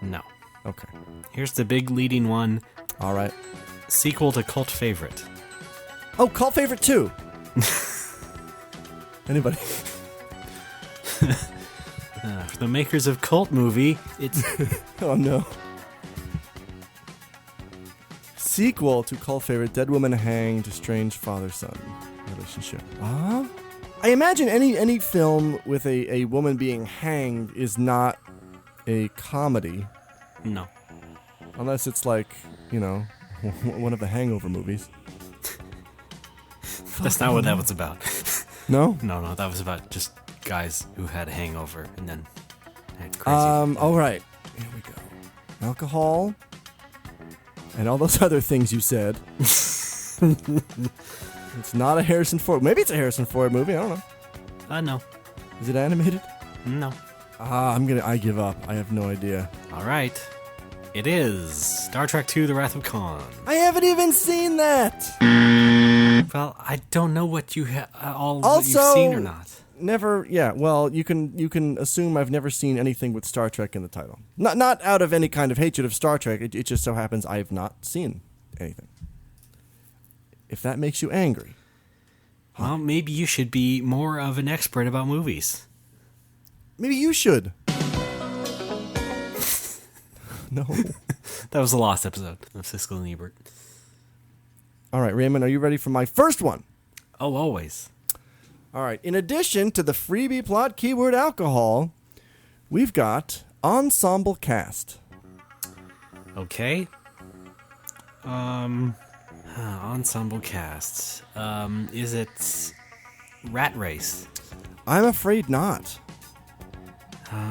No. Okay. Here's the big leading one. All right. Sequel to cult favorite. Oh, cult favorite 2. Anybody? For the makers of Cult movie, it's... Oh, no. Sequel to cult favorite Dead Woman Hanged, Estranged Father-Son relationship. I imagine any film with a woman being hanged is not a comedy. No. Unless it's like, one of the Hangover movies. That's not what that was about. No? No, that was about just guys who had a hangover and then had crazy... All right. Here we go. Alcohol. And all those other things you said. It's not a Harrison Ford. Maybe it's a Harrison Ford movie. I don't know. No. Is it animated? No. I give up. I have no idea. All right. It is Star Trek II: The Wrath of Khan. I haven't even seen that. Well, I don't know what you what Also, you've seen or not. Never. Yeah. Well, you can assume I've never seen anything with Star Trek in the title. Not out of any kind of hatred of Star Trek. It just so happens I have not seen anything. If that makes you angry. Well, maybe you should be more of an expert about movies. Maybe you should. No. That was the last episode of Siskel and Ebert. All right, Raymond, are you ready for my first one? Oh, always. All right. In addition to the freebie plot keyword alcohol, we've got ensemble cast. Okay. Ensemble cast. Is it Rat Race? I'm afraid not.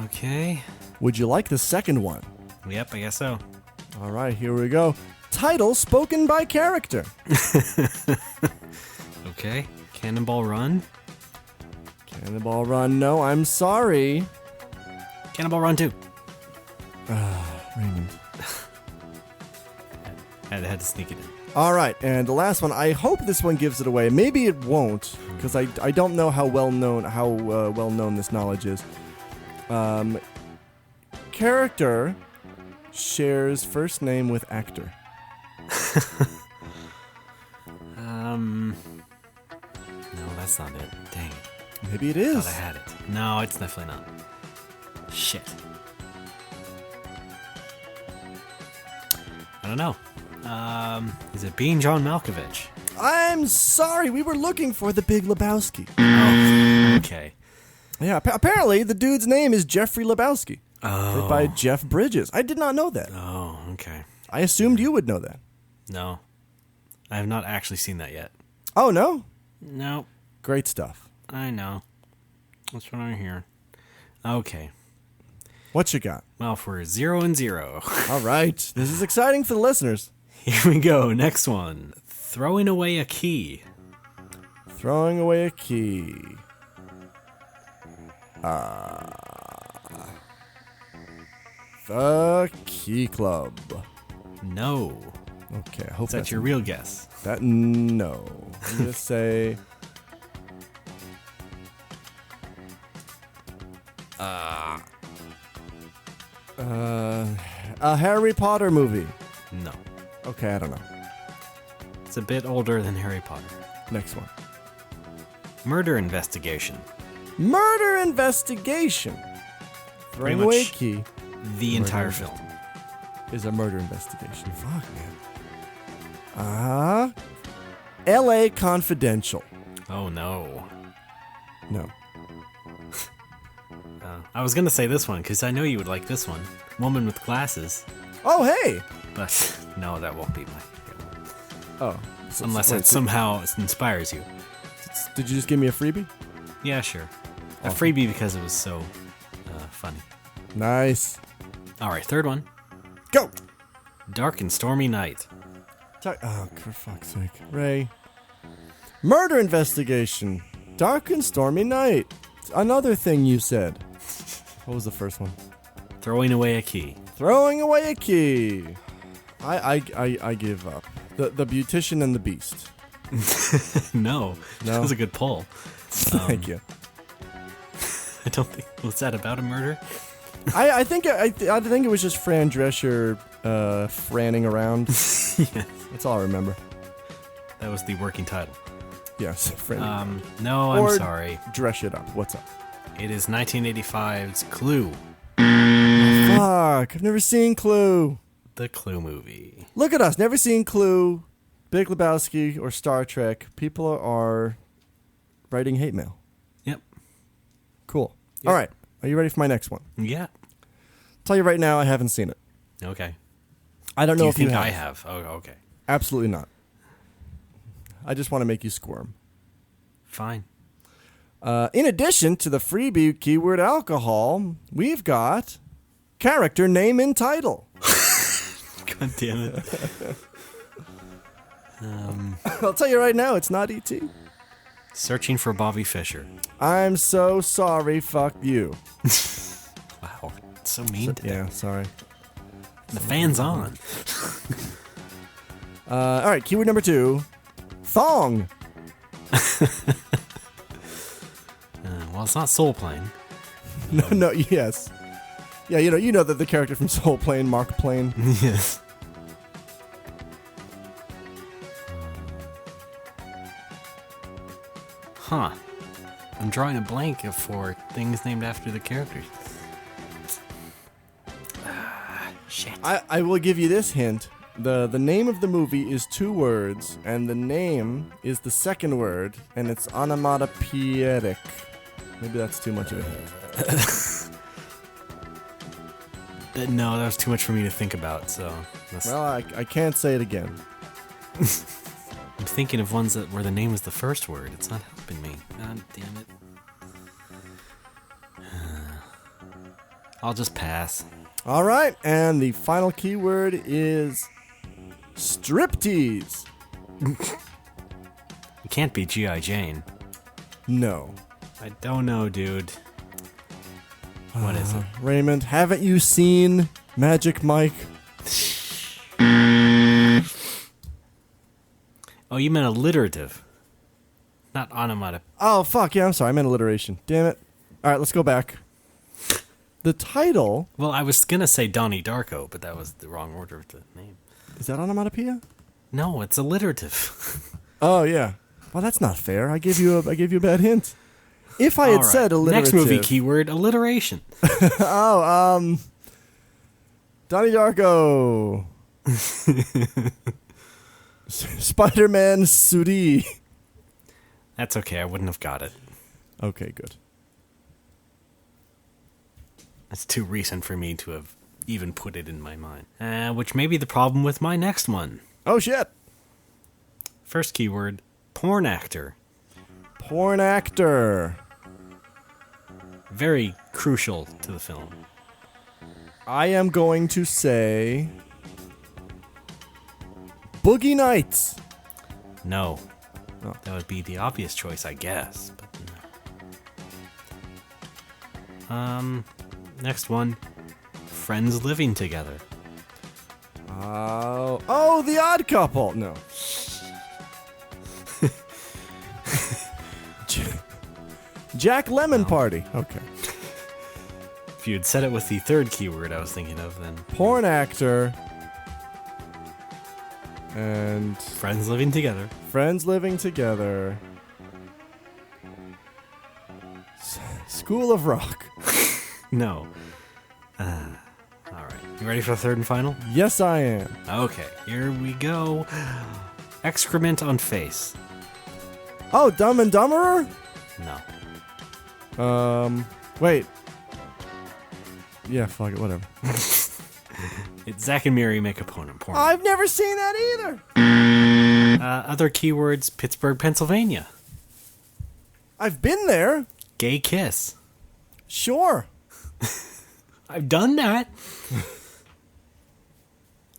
Okay. Would you like the second one? Yep, I guess so. All right, here we go. Title spoken by character. Okay. Cannonball Run? Cannonball Run, no, I'm sorry. Cannonball Run 2. Raymond. I had to sneak it in. All right, and the last one, I hope this one gives it away. Maybe it won't, because I don't know how well known this knowledge is. Character shares first name with actor. No, that's not it. Dang it. Maybe it I is. thought I had it. No, it's definitely not. Shit. I don't know. Is it Being John Malkovich? I'm sorry, we were looking for the Big Lebowski. Oh, okay. Yeah, apparently the dude's name is Jeffrey Lebowski. Oh. Played by Jeff Bridges. I did not know that. Oh, okay. I assumed you would know that. No. I have not actually seen that yet. Oh, no? No. Great stuff. I know. That's what I hear. Okay. What you got? Well, for 0 and 0. All right. This is exciting for the listeners. Here we go. Next one. Throwing away a key. Throwing away a key. The Key Club. No. Okay, I hope Is that that's your real guess? That no. I'm gonna say. A Harry Potter movie. No. Okay, I don't know. It's a bit older than Harry Potter. Next one. Murder investigation. Murder investigation. Pretty Throwing away much key the entire film. is a murder investigation. Fuck, man. L.A. Confidential. Oh, no. No. I was going to say this one because I know you would like this one. Woman with Glasses. Oh, hey. But no, that won't be my. Oh. Unless wait, it somehow inspires you. Did you just give me a freebie? Yeah, sure. A freebie because it was so funny. Nice. All right, third one. Go. Dark and Stormy Night. Oh, for fuck's sake. Ray. Murder investigation. Dark and stormy night. Another thing you said. What was the first one? Throwing away a key. Throwing away a key. I give up. The Beautician and the Beast. No. No? That was a good pull. Thank you. I don't think. Was that about a murder? I think it was just Fran Drescher franning around. Yes. That's all I remember. That was the working title. Yes, Fran. No, I'm Or sorry. Dress it up. What's up? It is 1985's Clue. Fuck, I've never seen Clue. The Clue movie. Look at us, never seen Clue, Big Lebowski, or Star Trek. People are writing hate mail. Yep. Cool. Yep. All right, are you ready for my next one? Yeah. Tell you right now, I haven't seen it. Okay. I don't Do know you if think you have. I have? Oh, okay. Absolutely not. I just want to make you squirm. Fine. In addition to the freebie keyword alcohol, we've got character name and title. God damn it. I'll tell you right now, it's not E.T. Searching for Bobby Fischer. I'm so sorry, fuck you. Wow. It's so mean today. Yeah, sorry. The fan's on. All right, keyword number 2, thong. Well, it's not Soul Plane. No, yes. Yeah, you know that the character from Soul Plane, Mark Plane. Yes. Huh. I'm drawing a blank for things named after the characters. Shit. I will give you this hint. The name of the movie is 2 words, and the name is the second word, and it's onomatopoeic. Maybe that's too much of a hint. No, that was too much for me to think about, so... Well, I can't say it again. I'm thinking of ones where the name was the first word. It's not helping me. God damn it. I'll just pass. All right, and the final keyword is striptease. It can't be G.I. Jane. No. I don't know, dude. What is it? Raymond, haven't you seen Magic Mike? Oh, you meant alliterative. Not onomatopoeia. Oh, fuck, yeah, I'm sorry. I meant alliteration. Damn it. All right, let's go back. The title... Well, I was going to say Donnie Darko, but that was the wrong order of the name. Is that onomatopoeia? No, it's alliterative. Oh, yeah. Well, that's not fair. I gave you a bad hint. If I had All right. said alliterative... Next movie keyword, alliteration. Donnie Darko. Spider-Man Sudi. That's okay, I wouldn't have got it. Okay, good. It's too recent for me to have even put it in my mind. Which may be the problem with my next one. Oh, shit. First keyword, porn actor. Porn actor. Very crucial to the film. I am going to say... Boogie Nights. No. Oh. That would be the obvious choice, I guess. But Next one. Friends living together. Oh, The Odd Couple. No. Jack Lemmon Party. Okay. If you had said it with the third keyword I was thinking of, then... Porn actor. And... Friends living together. Friends living together. School of Rock. No. All right. You ready for the third and final? Yes, I am. Okay, here we go. Excrement on face. Oh, Dumb and Dumberer? No. Wait. Yeah, fuck it, whatever. It's Zack and Miri make a porn. I've never seen that either. Other keywords, Pittsburgh, Pennsylvania. I've been there. Gay kiss. Sure. I've done that.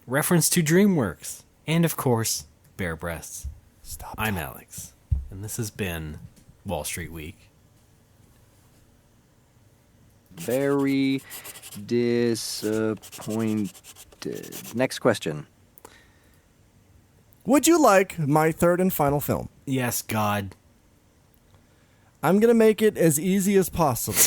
Reference to DreamWorks. And, of course, bare breasts. Stop. I'm Alex. And this has been Wall Street Week. Very disappointed. Next question. Would you like my third and final film? Yes, God. I'm going to make it as easy as possible.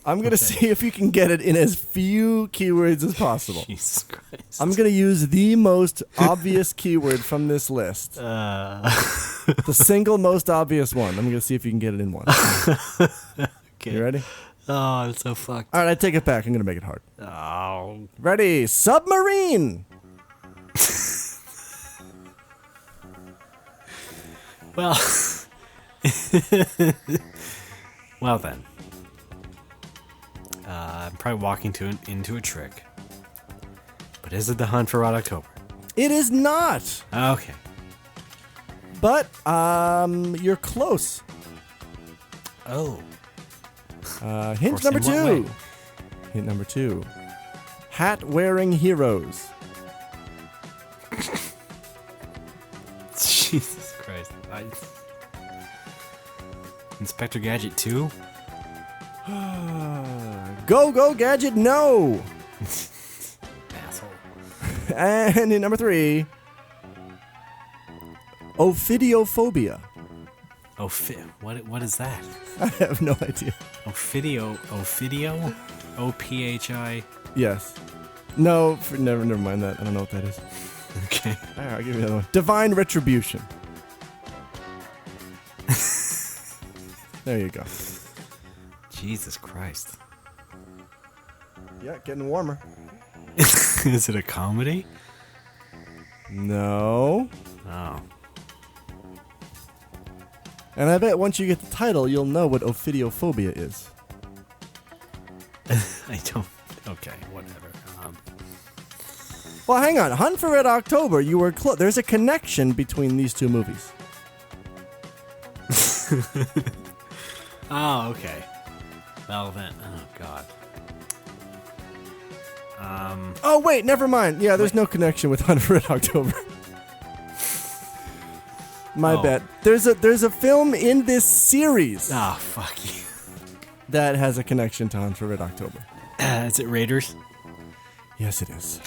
I'm going to see if you can get it in as few keywords as possible. Jesus Christ. I'm going to use the most obvious keyword from this list. The single most obvious one. I'm going to see if you can get it in one. Okay. You ready? Oh, I'm so fucked. All right, I take it back. I'm going to make it hard. Oh. Ready? Submarine. Well. Well then. I'm probably walking into a trick. But is it The Hunt for Red October? It is not. Okay. But you're close. Oh. Hint Course, number in what 2. way? Hint number 2. Hat-wearing heroes. Jesus Christ. Inspector Gadget 2? Go Gadget, no. Asshole. And in number 3, Ophidiophobia. What is that? I have no idea. Ophidio? O-P-H-I. Yes. No, never mind that. I don't know what that is. Okay. All right, I'll give you another one. Divine Retribution. There you go. Jesus Christ. Yeah, getting warmer. Is it a comedy? No. Oh. And I bet once you get the title, you'll know what ophidiophobia is. I don't... Okay, whatever. Well, hang on. Hunt for Red October, you were close. There's a connection between these two movies. Oh, okay. Well then... Oh, God. Oh, wait, never mind. Yeah, there's no connection with Hunt for Red October. My bad. There's a film in this series Ah, fuck you. that has a connection to Hunt for Red October. Is it Raiders? Yes, it is.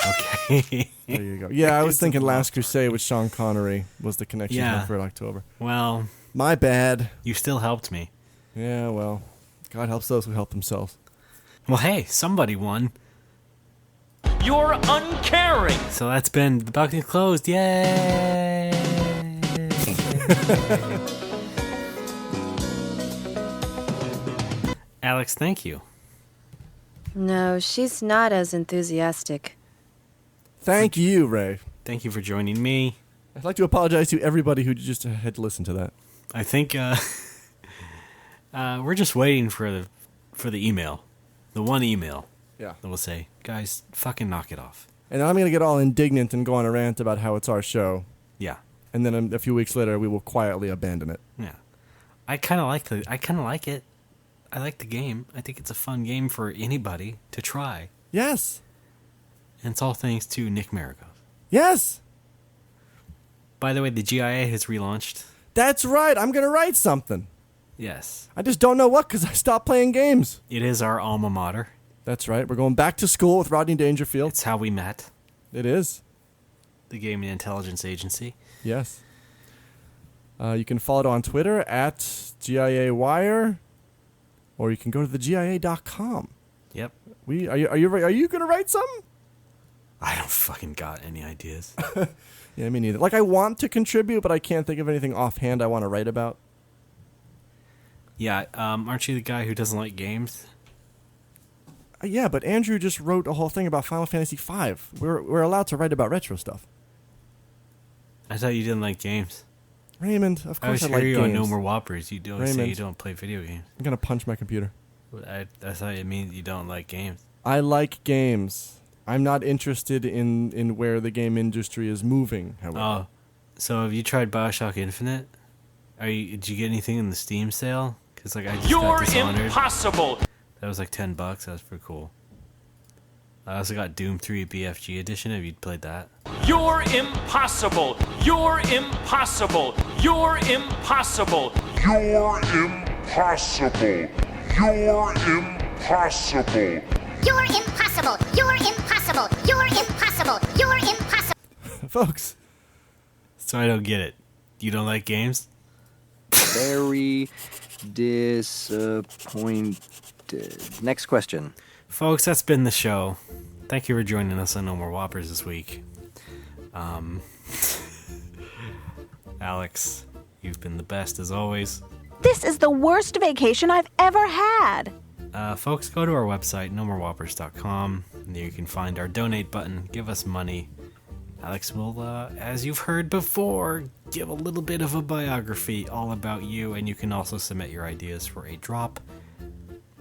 Okay. There you go. Yeah, I was thinking Last Crusade with Sean Connery was the connection to Yeah. Hunt for Red October. Well, My bad. you still helped me. Yeah, well, God helps those who help themselves. Well, hey, somebody won. You're uncaring. So that's been The Balcony Closed. Yay! Alex, thank you. No, she's not as enthusiastic. Thank you, Ray. Thank you for joining me. I'd like to apologize to everybody who just had to listen to that. I think we're just waiting for the email, the one email Yeah. that will say, "Guys, fucking knock it off." And I'm going to get all indignant and go on a rant about how it's our show. Yeah, And then a few weeks later, we will quietly abandon it. yeah. I kind of like it. I like the game. I think it's a fun game for anybody to try. Yes. And it's all thanks to Nick Maragos. Yes. By the way, the GIA has relaunched. That's right. I'm going to write something. Yes. I just don't know what because I stopped playing games. It is our alma mater. That's right. We're going back to school with Rodney Dangerfield. It's how we met. It is. The Gaming Intelligence Agency. Yes. You can follow it on Twitter at GIA Wire, or you can go to thegia.com. Yep. Are you gonna write something? I don't fucking got any ideas. Yeah, me neither. Like, I want to contribute, but I can't think of anything offhand I want to write about. Yeah, aren't you the guy who doesn't like games? Yeah, but Andrew just wrote a whole thing about Final Fantasy V. We're allowed to write about retro stuff. I thought you didn't like games. Raymond, of I was course I like hearing games. you on No More Whoppers. You don't say Raymond. you don't play video games. I'm gonna punch my computer. I thought it means you don't like games. I like games. I'm not interested in where the game industry is moving, however. Oh, so have you tried BioShock Infinite? Did you get anything in the Steam sale? Because like I just got You're Dishonored. impossible. That was like $10. That was pretty cool. I also got Doom 3 BFG edition. Have you played that? You're impossible. You're impossible. You're impossible. You're impossible. You're impossible. You're impossible. You're impossible. You're impossible. You're impossible. Folks, So I don't get it. You don't like games? Very disappointed. Next question. Folks, that's been the show. Thank you for joining us on No More Whoppers this week. Alex, you've been the best as always. This is the worst vacation I've ever had. Folks, go to our website, nomorewhoppers.com. There you can find our donate button. Give us money. Alex will, as you've heard before, give a little bit of a biography all about you, and you can also submit your ideas for a drop.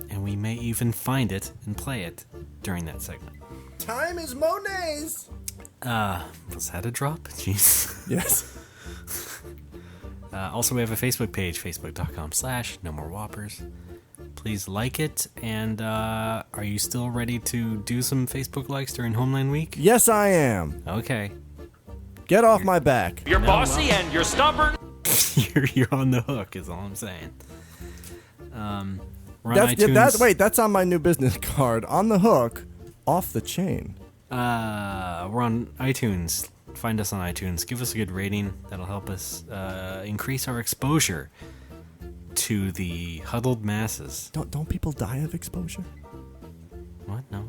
And we may even find it and play it during that segment. time is Monet's. Was that a drop? Jeez. Yes. Also, we have a Facebook page, facebook.com/nomorewhoppers. Please like it, and are you still ready to do some Facebook likes during Homeland Week? Yes, I am. Okay. Get off my back. You're bossy and you're stubborn. you're on the hook, is all I'm saying. We're on iTunes. That's on my new business card. On the hook, off the chain. We're on iTunes. Find us on iTunes. Give us a good rating. That'll help us increase our exposure to the huddled masses. Don't people die of exposure? What? No.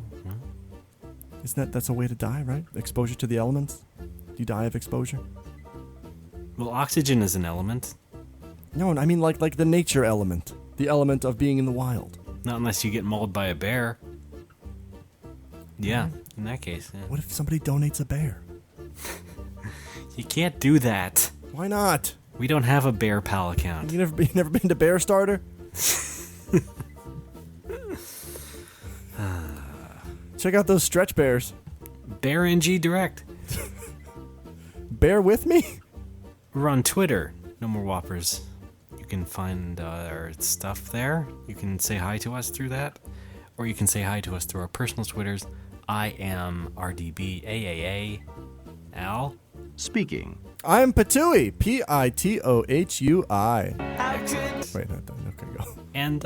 Isn't that's a way to die, right? Exposure to the elements. You die of exposure. Well, oxygen is an element. No, I mean like the nature element, the element of being in the wild. Not unless you get mauled by a bear. Yeah, in that case. Yeah. What if somebody donates a bear? You can't do that. Why not? We don't have a bear pal account. You never been to Bear Starter? Check out those stretch bears. Bear NG Direct. Bear with me? We're on Twitter. No More Whoppers. You can find our stuff there. You can say hi to us through that. Or you can say hi to us through our personal Twitters. I am RDBAAA. Al? Speaking. I'm Patui. Pitohui. Excellent. Wait, okay, go. And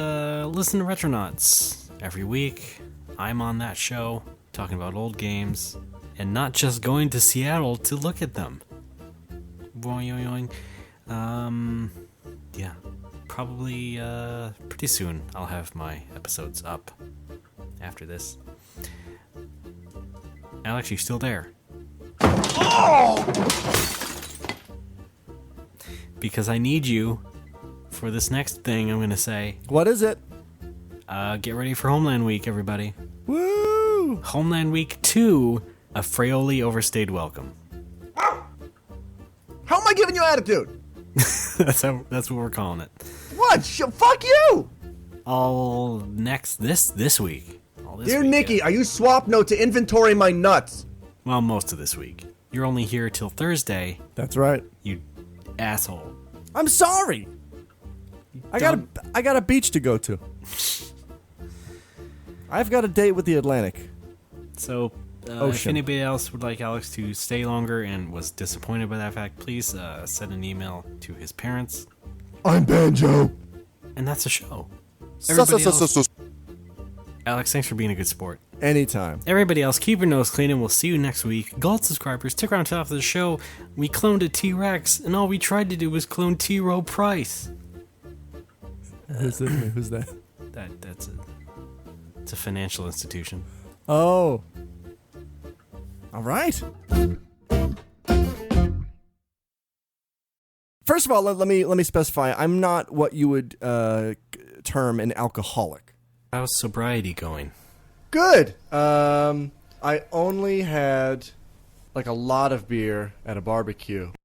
listen to Retronauts every week. I'm on that show talking about old games and not just going to Seattle to look at them. Boing. Yeah, probably pretty soon I'll have my episodes up after this. Alex, you still there? Oh! Because I need you for this next thing I'm going to say. What is it? Get ready for Homeland Week, everybody. Woo! Homeland Week II, a frailly overstayed welcome. How am I giving you attitude? That's what we're calling it. What? Fuck you! All next this week. All this Dear week, Nikki, yeah. are you swap note to inventory my nuts? Well, most of this week. You're only here till Thursday, That's right. you asshole. I'm sorry. I got a beach to go to. I've got a date with the Atlantic. So, if Ocean. anybody else would like Alex to stay longer and was disappointed by that fact, please send an email to his parents. I'm Banjo. And that's the show. Everybody else, Alex, thanks for being a good sport. Anytime. Everybody else, keep your nose clean, and we'll see you next week. Gold subscribers, stick around to after the show. We cloned a T-Rex, and all we tried to do was clone T-Row Price. Who's that? It's a financial institution. Oh. All right. First of all, let me specify. I'm not what you would term an alcoholic. How's sobriety going? Good. I only had like a lot of beer at a barbecue.